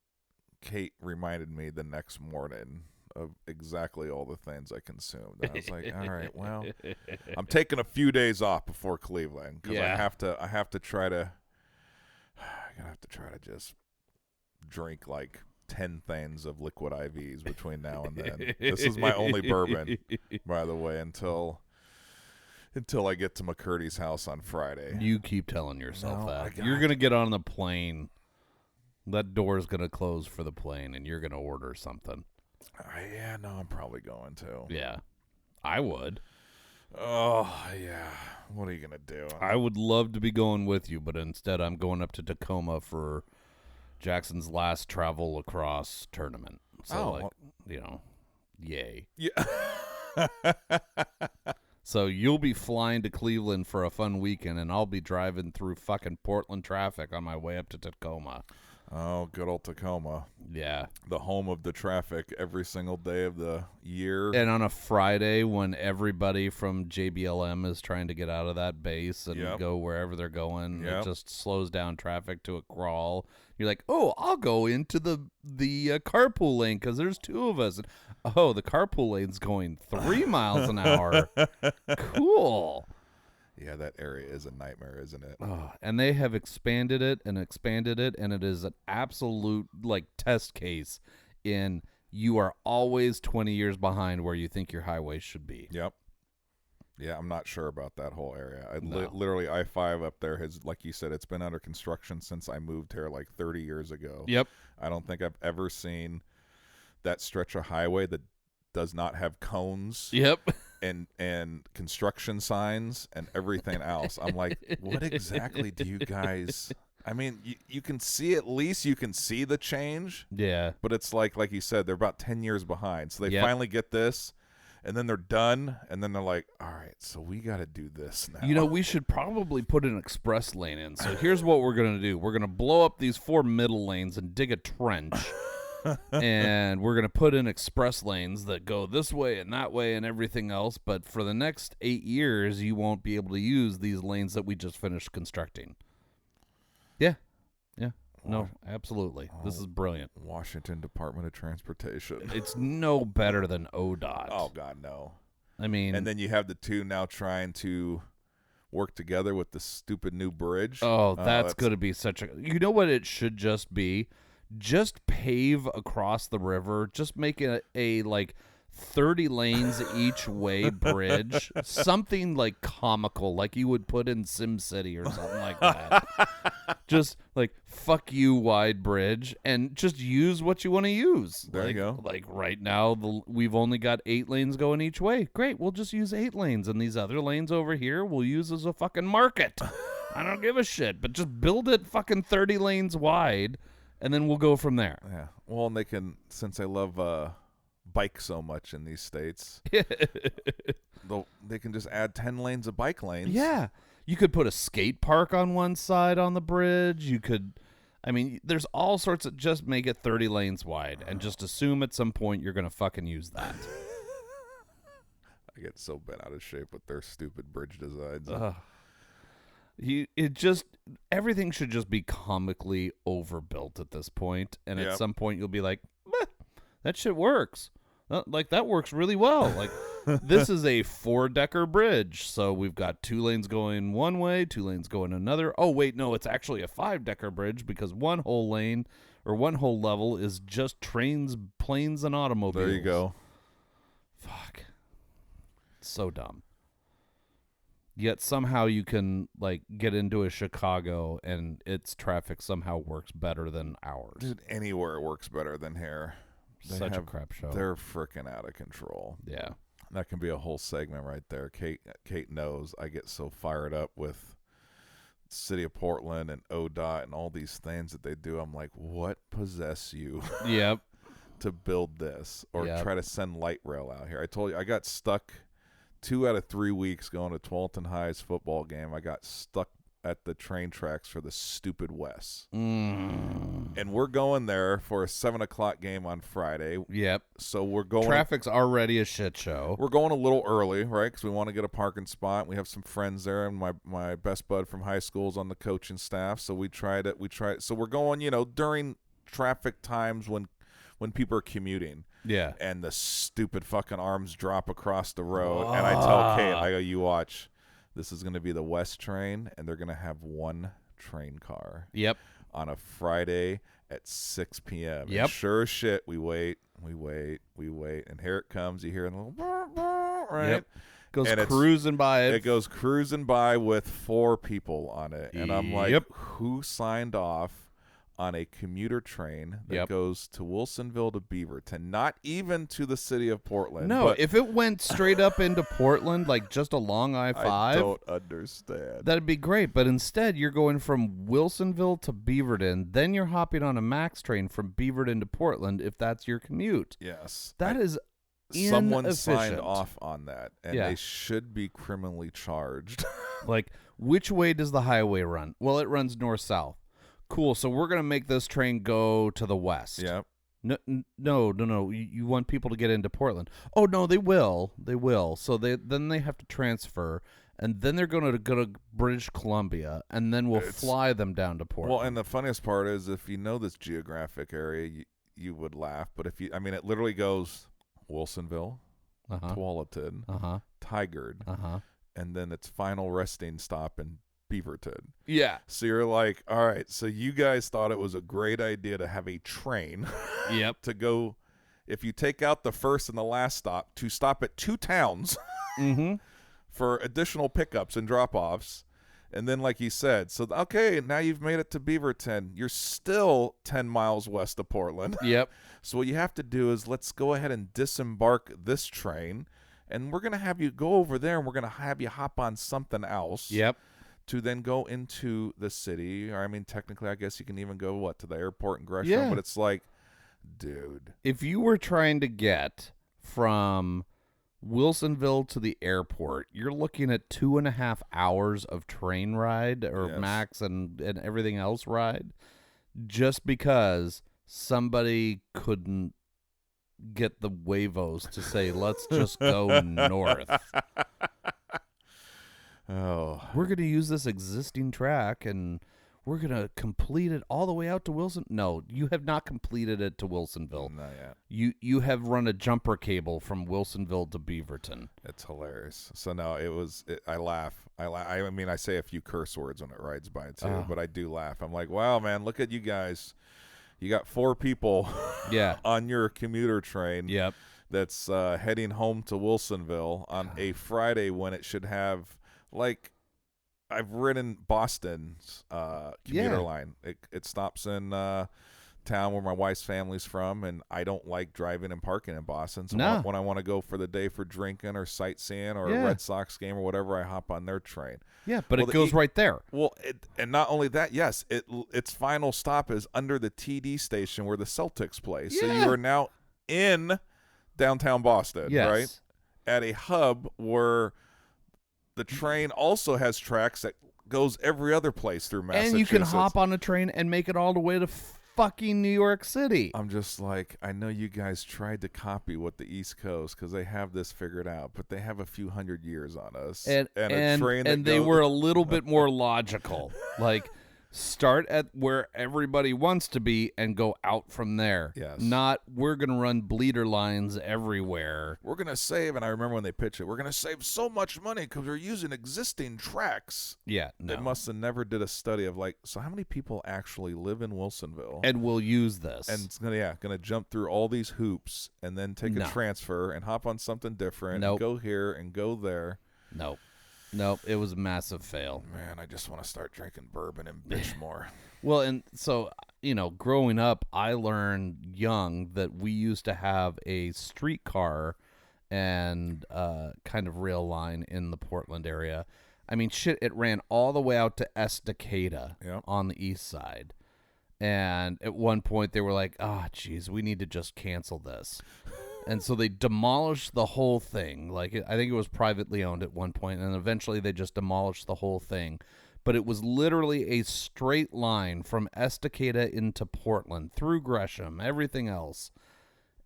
Kate reminded me the next morning of exactly all the things I consumed. And I was like, all right, well, I'm taking a few days off before Cleveland because Yeah. I have to try to just drink like 10 things of liquid IVs between now and then. This is my only bourbon, by the way, until I get to McCurdy's house on Friday. You keep telling yourself No, that. You're going to get on the plane. That door's going to close for the plane, and you're going to order something. Yeah, no, I'm probably going to. Yeah, I would. Oh, yeah. What are you going to do? I would love to be going with you, but instead I'm going up to Tacoma for Jackson's last travel lacrosse tournament. So, yay. Yeah. So you'll be flying to Cleveland for a fun weekend, and I'll be driving through fucking Portland traffic on my way up to Tacoma. Oh, good old Tacoma. Yeah. The home of the traffic every single day of the year. And on a Friday when everybody from JBLM is trying to get out of that base and go wherever they're going, it just slows down traffic to a crawl. You're like, oh, I'll go into the carpool lane because there's two of us. And, oh, the carpool lane's going 3 miles an hour. Cool. Yeah, that area is a nightmare, isn't it? Oh, and they have expanded it, and it is an absolute test case in you are always 20 years behind where you think your highway should be. Yep. Yeah, I'm not sure about that whole area. No. Literally, I-5 up there has, like you said, it's been under construction since I moved here 30 years ago. Yep. I don't think I've ever seen that stretch of highway that does not have cones. Yep. And construction signs and everything else. I'm like, what exactly do you guys... I mean, you can see, at least you can see the change. Yeah. But it's like you said, they're about 10 years behind. So they finally get this, and then they're done, and then they're like, all right, so we got to do this now. We should probably put an express lane in. So here's what we're going to do. We're going to blow up these 4 middle lanes and dig a trench. And we're going to put in express lanes that go this way and that way and everything else. But for the next 8 years, you won't be able to use these lanes that we just finished constructing. Yeah. Yeah. No, absolutely. This is brilliant. Washington Department of Transportation. It's no better than ODOT. Oh, God, no. I mean... And then you have the two now trying to work together with the stupid new bridge. Oh, that's going to be such a... You know what it should just be? Just pave across the river. Just make it a 30 lanes each way bridge. Something comical, like you would put in SimCity or something like that. Just fuck you wide bridge, and just use what you want to use. There you go. Right now, we've only got 8 lanes going each way. Great, we'll just use 8 lanes, and these other lanes over here we'll use as a fucking market. I don't give a shit, but just build it fucking 30 lanes wide. And then we'll go from there. Yeah. Well, and they can, since I love bike so much in these states, they can just add 10 lanes of bike lanes. Yeah. You could put a skate park on one side on the bridge. You could, there's all sorts of, just make it 30 lanes wide and just assume at some point you're going to fucking use that. I get so bent out of shape with their stupid bridge designs. Everything should just be comically overbuilt at this point, and at some point you'll be like, that shit works. That works really well. This is a 4-decker bridge, so we've got 2 lanes going one way, 2 lanes going another. Oh wait, no, it's actually a 5-decker bridge because one whole lane or one whole level is just trains, planes, and automobiles. There you go. Fuck. So dumb. Yet somehow you can get into a Chicago and its traffic somehow works better than ours. Dude, anywhere works better than here. Such a crap show. They're freaking out of control. Yeah. That can be a whole segment right there. Kate knows I get so fired up with City of Portland and ODOT and all these things that they do. I'm like, what possess you? Yep. To build this or try to send light rail out here. I told you I got stuck 2 out of 3 weeks going to Tualatin High's football game. I got stuck at the train tracks for the stupid Wes. And we're going there for a 7 o'clock game on Friday. Yep. So we're going. Traffic's already a shit show. We're going a little early, right? Because we want to get a parking spot. We have some friends there, and my best bud from high school is on the coaching staff. So we tried it. So we're going, during traffic times when people are commuting. Yeah. And the stupid fucking arms drop across the road. And I tell Kate, I go, you watch. This is going to be the West train, and they're going to have one train car. Yep. On a Friday at 6 p.m. Yep. And sure as shit, we wait. And here it comes. You hear a little, right? Yep. Goes cruising by it. It goes cruising by with 4 people on it. And I'm like, who signed off on a commuter train that goes to Wilsonville to Beaverton, not even to the city of Portland? No, if it went straight up into Portland, just along I-5, I don't understand. That'd be great, but instead you're going from Wilsonville to Beaverton, then you're hopping on a MAX train from Beaverton to Portland if that's your commute. Yes. That is someone inefficient. signed off on that, and they should be criminally charged. Which way does the highway run? Well, it runs north-south. cool. So we're gonna make this train go to the west. Yep. No. You want people to get into Portland? Oh no, they will. They will. So then they have to transfer, and then they're going to go to British Columbia, and then we'll fly them down to Portland. Well, and the funniest part is, if you know this geographic area, you would laugh. But it literally goes Wilsonville, Tualatin, Tigard, and then its final resting stop in Beaverton. Yeah. So you're like, all right, so you guys thought it was a great idea to have a train Yep. to go, if you take out the first and the last stop, to stop at 2 towns for additional pickups and drop-offs. And then, like you said, so, okay, now you've made it to Beaverton. You're still 10 miles west of Portland. Yep. So what you have to do is, let's go ahead and disembark this train, and we're going to have you go over there, and we're going to have you hop on something else. Yep. To then go into the city, or I mean, technically, I guess you can even go to the airport in Gresham. Yeah. But it's like, dude, if you were trying to get from Wilsonville to the airport, you're looking at 2.5 hours of train ride, or max and everything else ride, just because somebody couldn't get the Wavos to say, let's just go north. Oh, we're going to use this existing track, and we're going to complete it all the way out to Wilson. No, you have not completed it to Wilsonville. not yet. You have run a jumper cable from Wilsonville to Beaverton. It's hilarious. So no, I laugh. I mean, I say a few curse words when it rides by too, but I do laugh. I'm like, wow, man, look at you guys. You got 4 people on your commuter train. Yep. That's heading home to Wilsonville on a Friday when it should have, like, I've ridden Boston's commuter line. It stops in town where my wife's family's from, and I don't like driving and parking in Boston. So when I want to go for the day for drinking or sightseeing or a Red Sox game or whatever, I hop on their train. Yeah, but it goes right there. Well, and not only that, yes, its final stop is under the TD station where the Celtics play. So you are now in downtown Boston, right? At a hub where the train also has tracks that goes every other place through Massachusetts. And you can hop on a train and make it all the way to fucking New York City. I'm just like, I know you guys tried to copy what the East Coast, because they have this figured out, but they have a few hundred years on us. And a train that they were a little bit more logical. Like, start at where everybody wants to be and go out from there. Yes. Not, we're going to run bleeder lines everywhere. We're going to save, and I remember when they pitched it, we're going to save so much money because we're using existing tracks. Yeah, no. They must have never did a study of, like, so how many people actually live in Wilsonville? And will use this. And it's going to jump through all these hoops and then take a transfer and hop on something different and go here and go there. Nope, it was a massive fail. Man, I just want to start drinking bourbon and bitch more. Well, and so, growing up, I learned young that we used to have a streetcar and kind of rail line in the Portland area. I mean, shit, it ran all the way out to Estacada on the east side. And at one point, they were like, geez, we need to just cancel this. And so they demolished the whole thing. Like, I think it was privately owned at one point, and eventually they just demolished the whole thing. But it was literally a straight line from Estacada into Portland, through Gresham, everything else.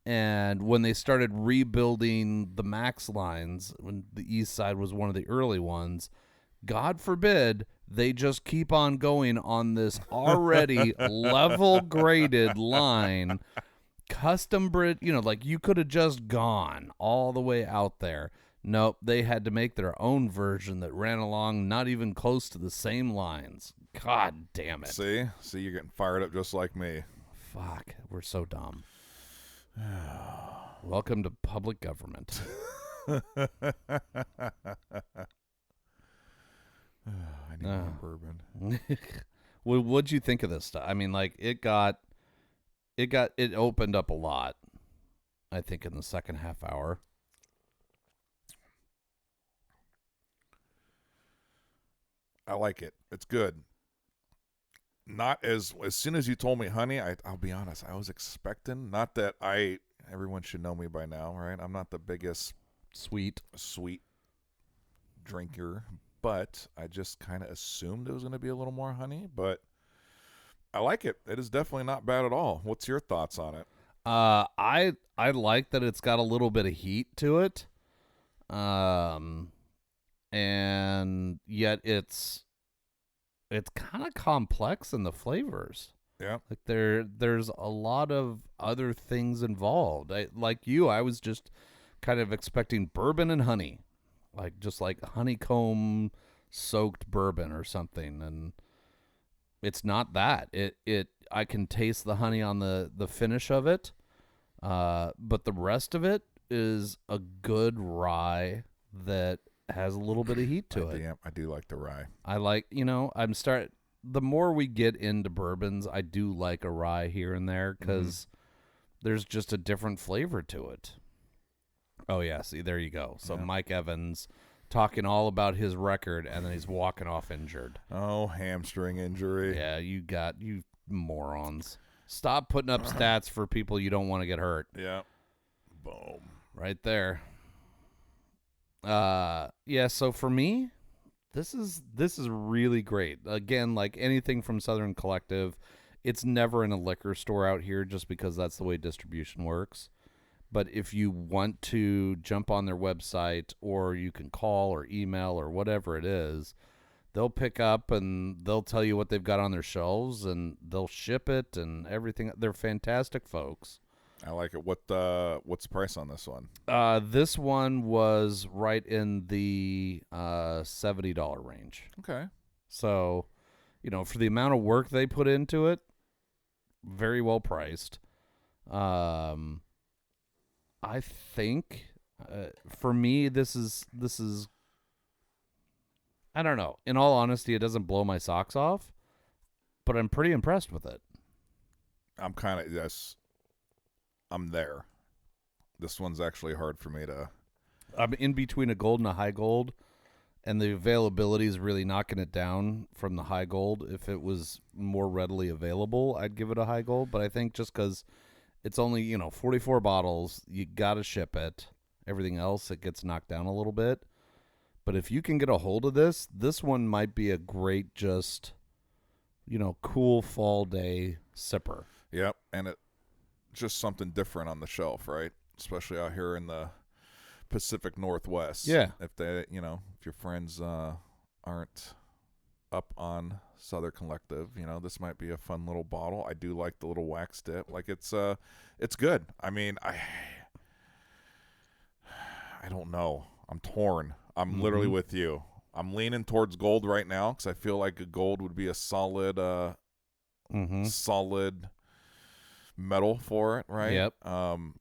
And when they started rebuilding the Max lines, when the east side was one of the early ones, God forbid they just keep on going on this already level-graded line. Custom bridge, like you could have just gone all the way out there. Nope, they had to make their own version that ran along not even close to the same lines. God damn it. See, you're getting fired up just like me. Fuck, we're so dumb. Welcome to public government. I need more bourbon. Well, what'd you think of this stuff? I mean, like, it opened up a lot, I think, in the second half hour. I like it. It's good. Not as soon as you told me, honey, I'll be honest, I was expecting, not that everyone should know me by now, right? I'm not the biggest sweet drinker, but I just kind of assumed it was going to be a little more honey, but I like it. It is definitely not bad at all. What's your thoughts on it? I like that it's got a little bit of heat to it, and yet it's kind of complex in the flavors. Yeah. Like there's a lot of other things involved. I was just kind of expecting bourbon and honey, just like honeycomb soaked bourbon or something, and it's not that. I can taste the honey on the finish of it, but the rest of it is a good rye that has a little bit of heat to it. I do like the rye. I like, the more we get into bourbons, I do like a rye here and there because there's just a different flavor to it. Oh, yeah. See, there you go. So Mike Evans talking all about his record, and then he's walking off injured. Oh, hamstring injury. Yeah, you morons. Stop putting up stats for people you don't want to get hurt. Yeah. Boom. Right there. Yeah, so for me, this is really great. Again, like anything from Southern Collective, it's never in a liquor store out here just because that's the way distribution works. But if you want to jump on their website, or you can call or email or whatever it is, they'll pick up and they'll tell you what they've got on their shelves, and they'll ship it and everything. They're fantastic folks. I like it. What's the price on this one? This one was right in the $70 range. Okay. So, for the amount of work they put into it, very well priced. I think for me, this is. I don't know. In all honesty, it doesn't blow my socks off, but I'm pretty impressed with it. I'm there. This one's actually hard for me to. I'm in between a gold and a high gold, and the availability is really knocking it down from the high gold. If it was more readily available, I'd give it a high gold, but I think just because it's only, 44 bottles, you got to ship it. Everything else, it gets knocked down a little bit. But if you can get a hold of this one might be a great just, cool fall day sipper. Yep, and it just something different on the shelf, right? Especially out here in the Pacific Northwest. Yeah. If they, if your friends aren't up on Southern Collective, this might be a fun little bottle. I do like the little wax dip. Like it's good. I mean, I don't know. I'm torn. I'm literally with you. I'm leaning towards gold right now because I feel like a gold would be a solid solid metal for it, right? Yep.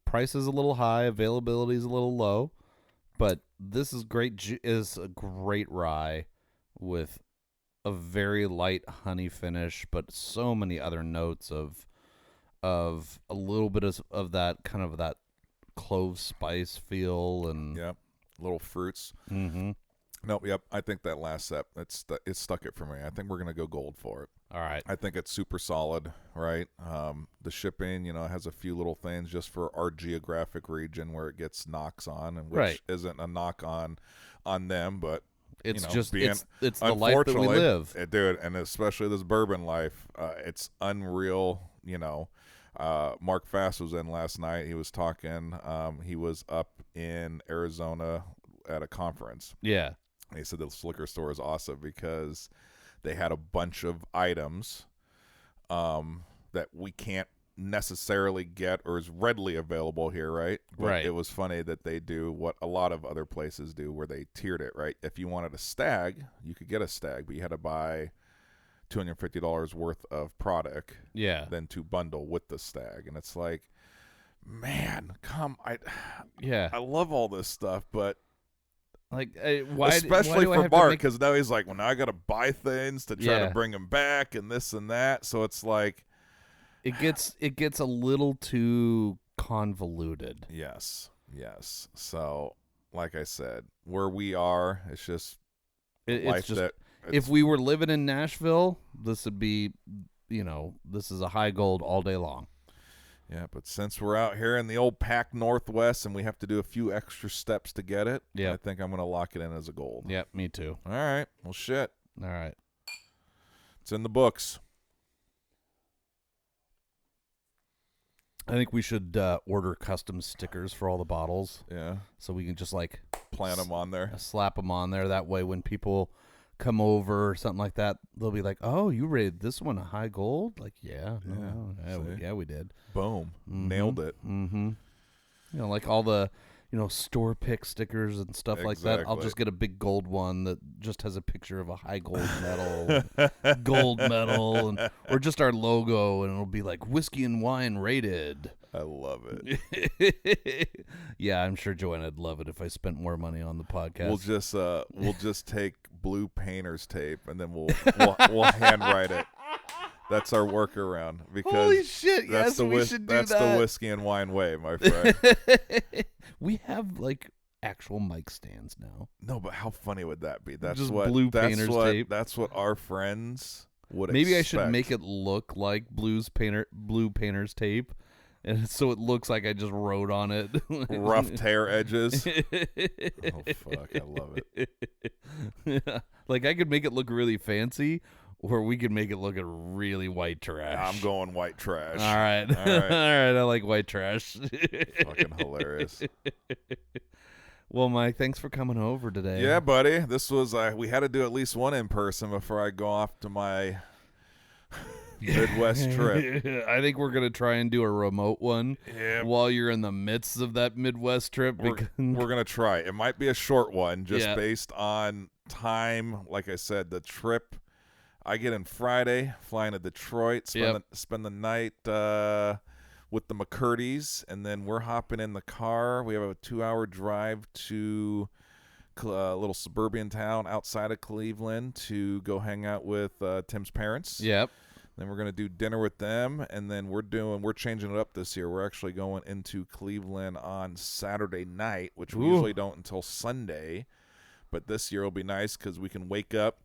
Price is a little high, availability is a little low, but this is great. Is a great rye with a very light honey finish, but so many other notes of a little bit of that kind of that clove spice feel and little fruits. Mm-hmm. Nope. Yep. I think that last step it stuck it for me. I think we're gonna go gold for it. All right. I think it's super solid, right? The shipping, has a few little things just for our geographic region where it gets knocks on, and which isn't a knock on them, but it's just it's the life that we live, dude, and especially this bourbon life. It's unreal. Mark Fass was in last night. He was talking. He was up in Arizona at a conference. Yeah. And he said this liquor store is awesome because they had a bunch of items that we can't necessarily get or is readily available here, right? But right. It was funny that they do what a lot of other places do where they tiered it, right? If you wanted a stag, you could get a stag, but you had to buy $250 worth of product then to bundle with the stag. And it's like, man, I love all this stuff, but especially for Bart, because now he's like, well, now I got to buy things to try to bring him back and this and that. So it's like it gets a little too convoluted. Yes. So, like I said, where we are, it's just life that. If we were living in Nashville, this would be, this is a high gold all day long. Yeah, but since we're out here in the old Pac Northwest and we have to do a few extra steps to get it, I think I'm going to lock it in as a gold. Yep, me too. All right. Well, shit. All right. It's in the books. I think we should order custom stickers for all the bottles. Yeah. So we can just like Plant them on there. slap them on there. That way, when people come over or something like that, they'll be like, "Oh, you rated this one a high gold?" Like, yeah, we did. Boom. Nailed it. Mm-hmm. You know, like all the, store pick stickers and stuff like that. I'll Exactly. just get a big gold one that just has a picture of a high gold medal, or just our logo, and it'll be like Whiskey and Wine rated. I love it. Yeah, I'm sure Joanna'd love it if I spent more money on the podcast. We'll just take blue painter's tape and then we'll handwrite it. That's our workaround because Holy shit! that's Yes, we should do that's that. the Whiskey and Wine way, my friend. We have like actual mic stands now. No, but how funny would that be? That's Just what blue that's painter's what tape. that's what our friends would Maybe expect. I should make it look like blue painter's tape, and so it looks like I just wrote on it. rough tear edges. Oh fuck, I love it. Like I could make it look really fancy, or we could make it look a really white trash. I'm going white trash. All right. All right. All right. I like white trash. Fucking hilarious. Well, Mike, thanks for coming over today. Yeah, buddy. This was we had to do at least one in person before I go off to my Midwest trip. I think we're gonna try and do a remote one while you're in the midst of that Midwest trip. We're gonna try. It might be a short one, just Yeah. based on time. Like I said, the trip. I get in Friday, flying to Detroit, spend the night with the McCurdy's, and then we're hopping in the car. We have a 2-hour drive to a little suburban town outside of Cleveland to go hang out with Tim's parents. Yep. Then we're gonna do dinner with them, and then we're changing it up this year. We're actually going into Cleveland on Saturday night, which we usually don't until Sunday. But this year will be nice because we can wake up.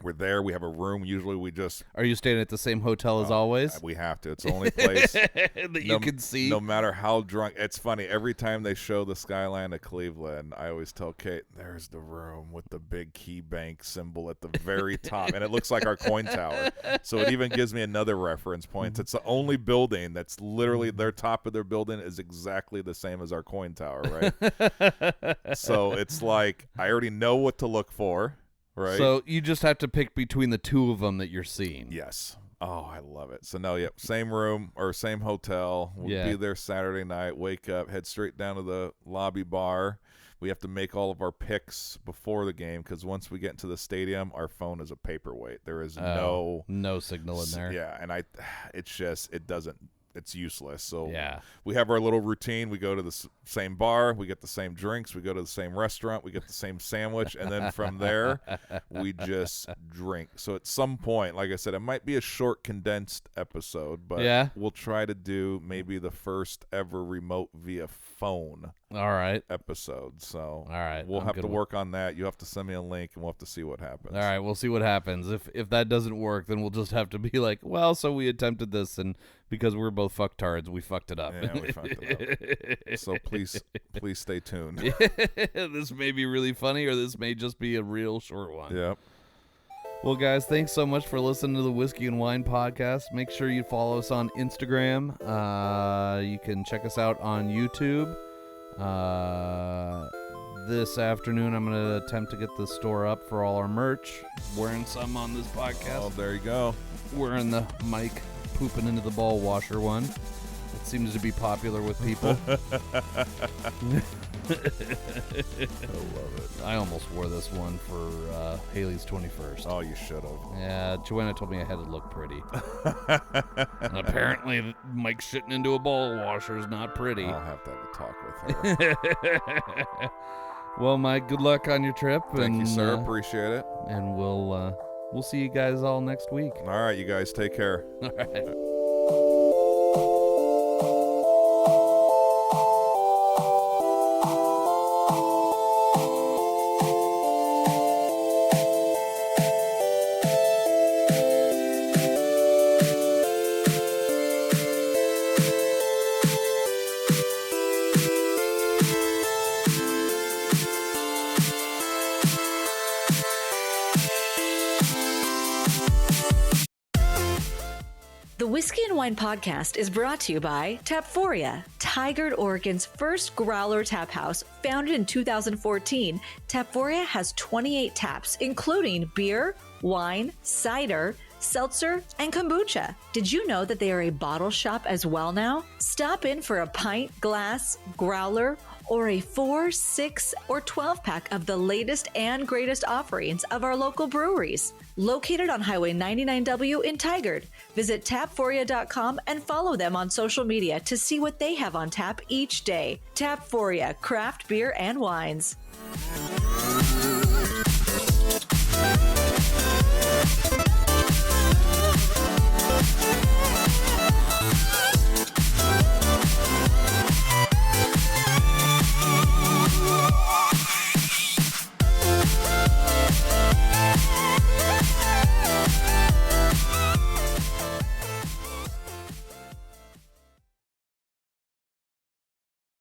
We're there. We have a room. Usually we just... Are you staying at the same hotel as always? We have to. It's the only place that you can see. No matter how drunk. It's funny. Every time they show the skyline of Cleveland, I always tell Kate, there's the room with the big key bank symbol at the very top. And it looks like our coin tower. So it even gives me another reference point. It's the only building that's literally their top of their building is exactly the same as our coin tower, right? So it's like I already know what to look for. Right. So you just have to pick between the two of them that you're seeing. Yes. Oh, I love it. So no, same room or same hotel. We'll be there Saturday night. Wake up, head straight down to the lobby bar. We have to make all of our picks before the game because once we get into the stadium, our phone is a paperweight. There is no signal in there. Yeah, and it doesn't. It's useless. So yeah. We have our little routine. We go to the same bar. We get the same drinks. We go to the same restaurant. We get the same sandwich. And then from there, we just drink. So at some point, like I said, it might be a short, condensed episode, but we'll try to do maybe the first ever remote via phone episode. So all right. We'll have to work on that. You have to send me a link, and we'll have to see what happens. All right. We'll see what happens. If that doesn't work, then we'll just have to be like, well, so we attempted this, and because we're both fucktards, we fucked it up. Yeah, we fucked it up. So please stay tuned. This may be really funny, or this may just be a real short one. Yep. Well, guys, thanks so much for listening to the Whiskey and Wine podcast. Make sure you follow us on Instagram. You can check us out on YouTube. This afternoon, I'm going to attempt to get the store up for all our merch. Wearing some on this podcast. Oh, there you go. Wearing the Mike pooping into the ball washer one. It seems to be popular with people. I love it. I almost wore this one for Haley's 21st. Oh, you should have. Yeah, Joanna told me I had to look pretty. And apparently, Mike shitting into a ball washer is not pretty. I'll have to have a talk with her. Well, Mike, good luck on your trip. Thank you, sir. Appreciate it. And we'll see you guys all next week. All right, you guys take care. All right. The Whiskey and Whine podcast is brought to you by Tapforia, Tigard, Oregon's first growler tap house. Founded in 2014, Tapforia has 28 taps, including beer, wine, cider, seltzer, and kombucha. Did you know that they are a bottle shop as well now? Stop in for a pint, glass, growler, or a 4, 6, or 12 pack of the latest and greatest offerings of our local breweries. Located on Highway 99W in Tigard. Visit tapforia.com and follow them on social media to see what they have on tap each day. Tapforia, craft beer and wines.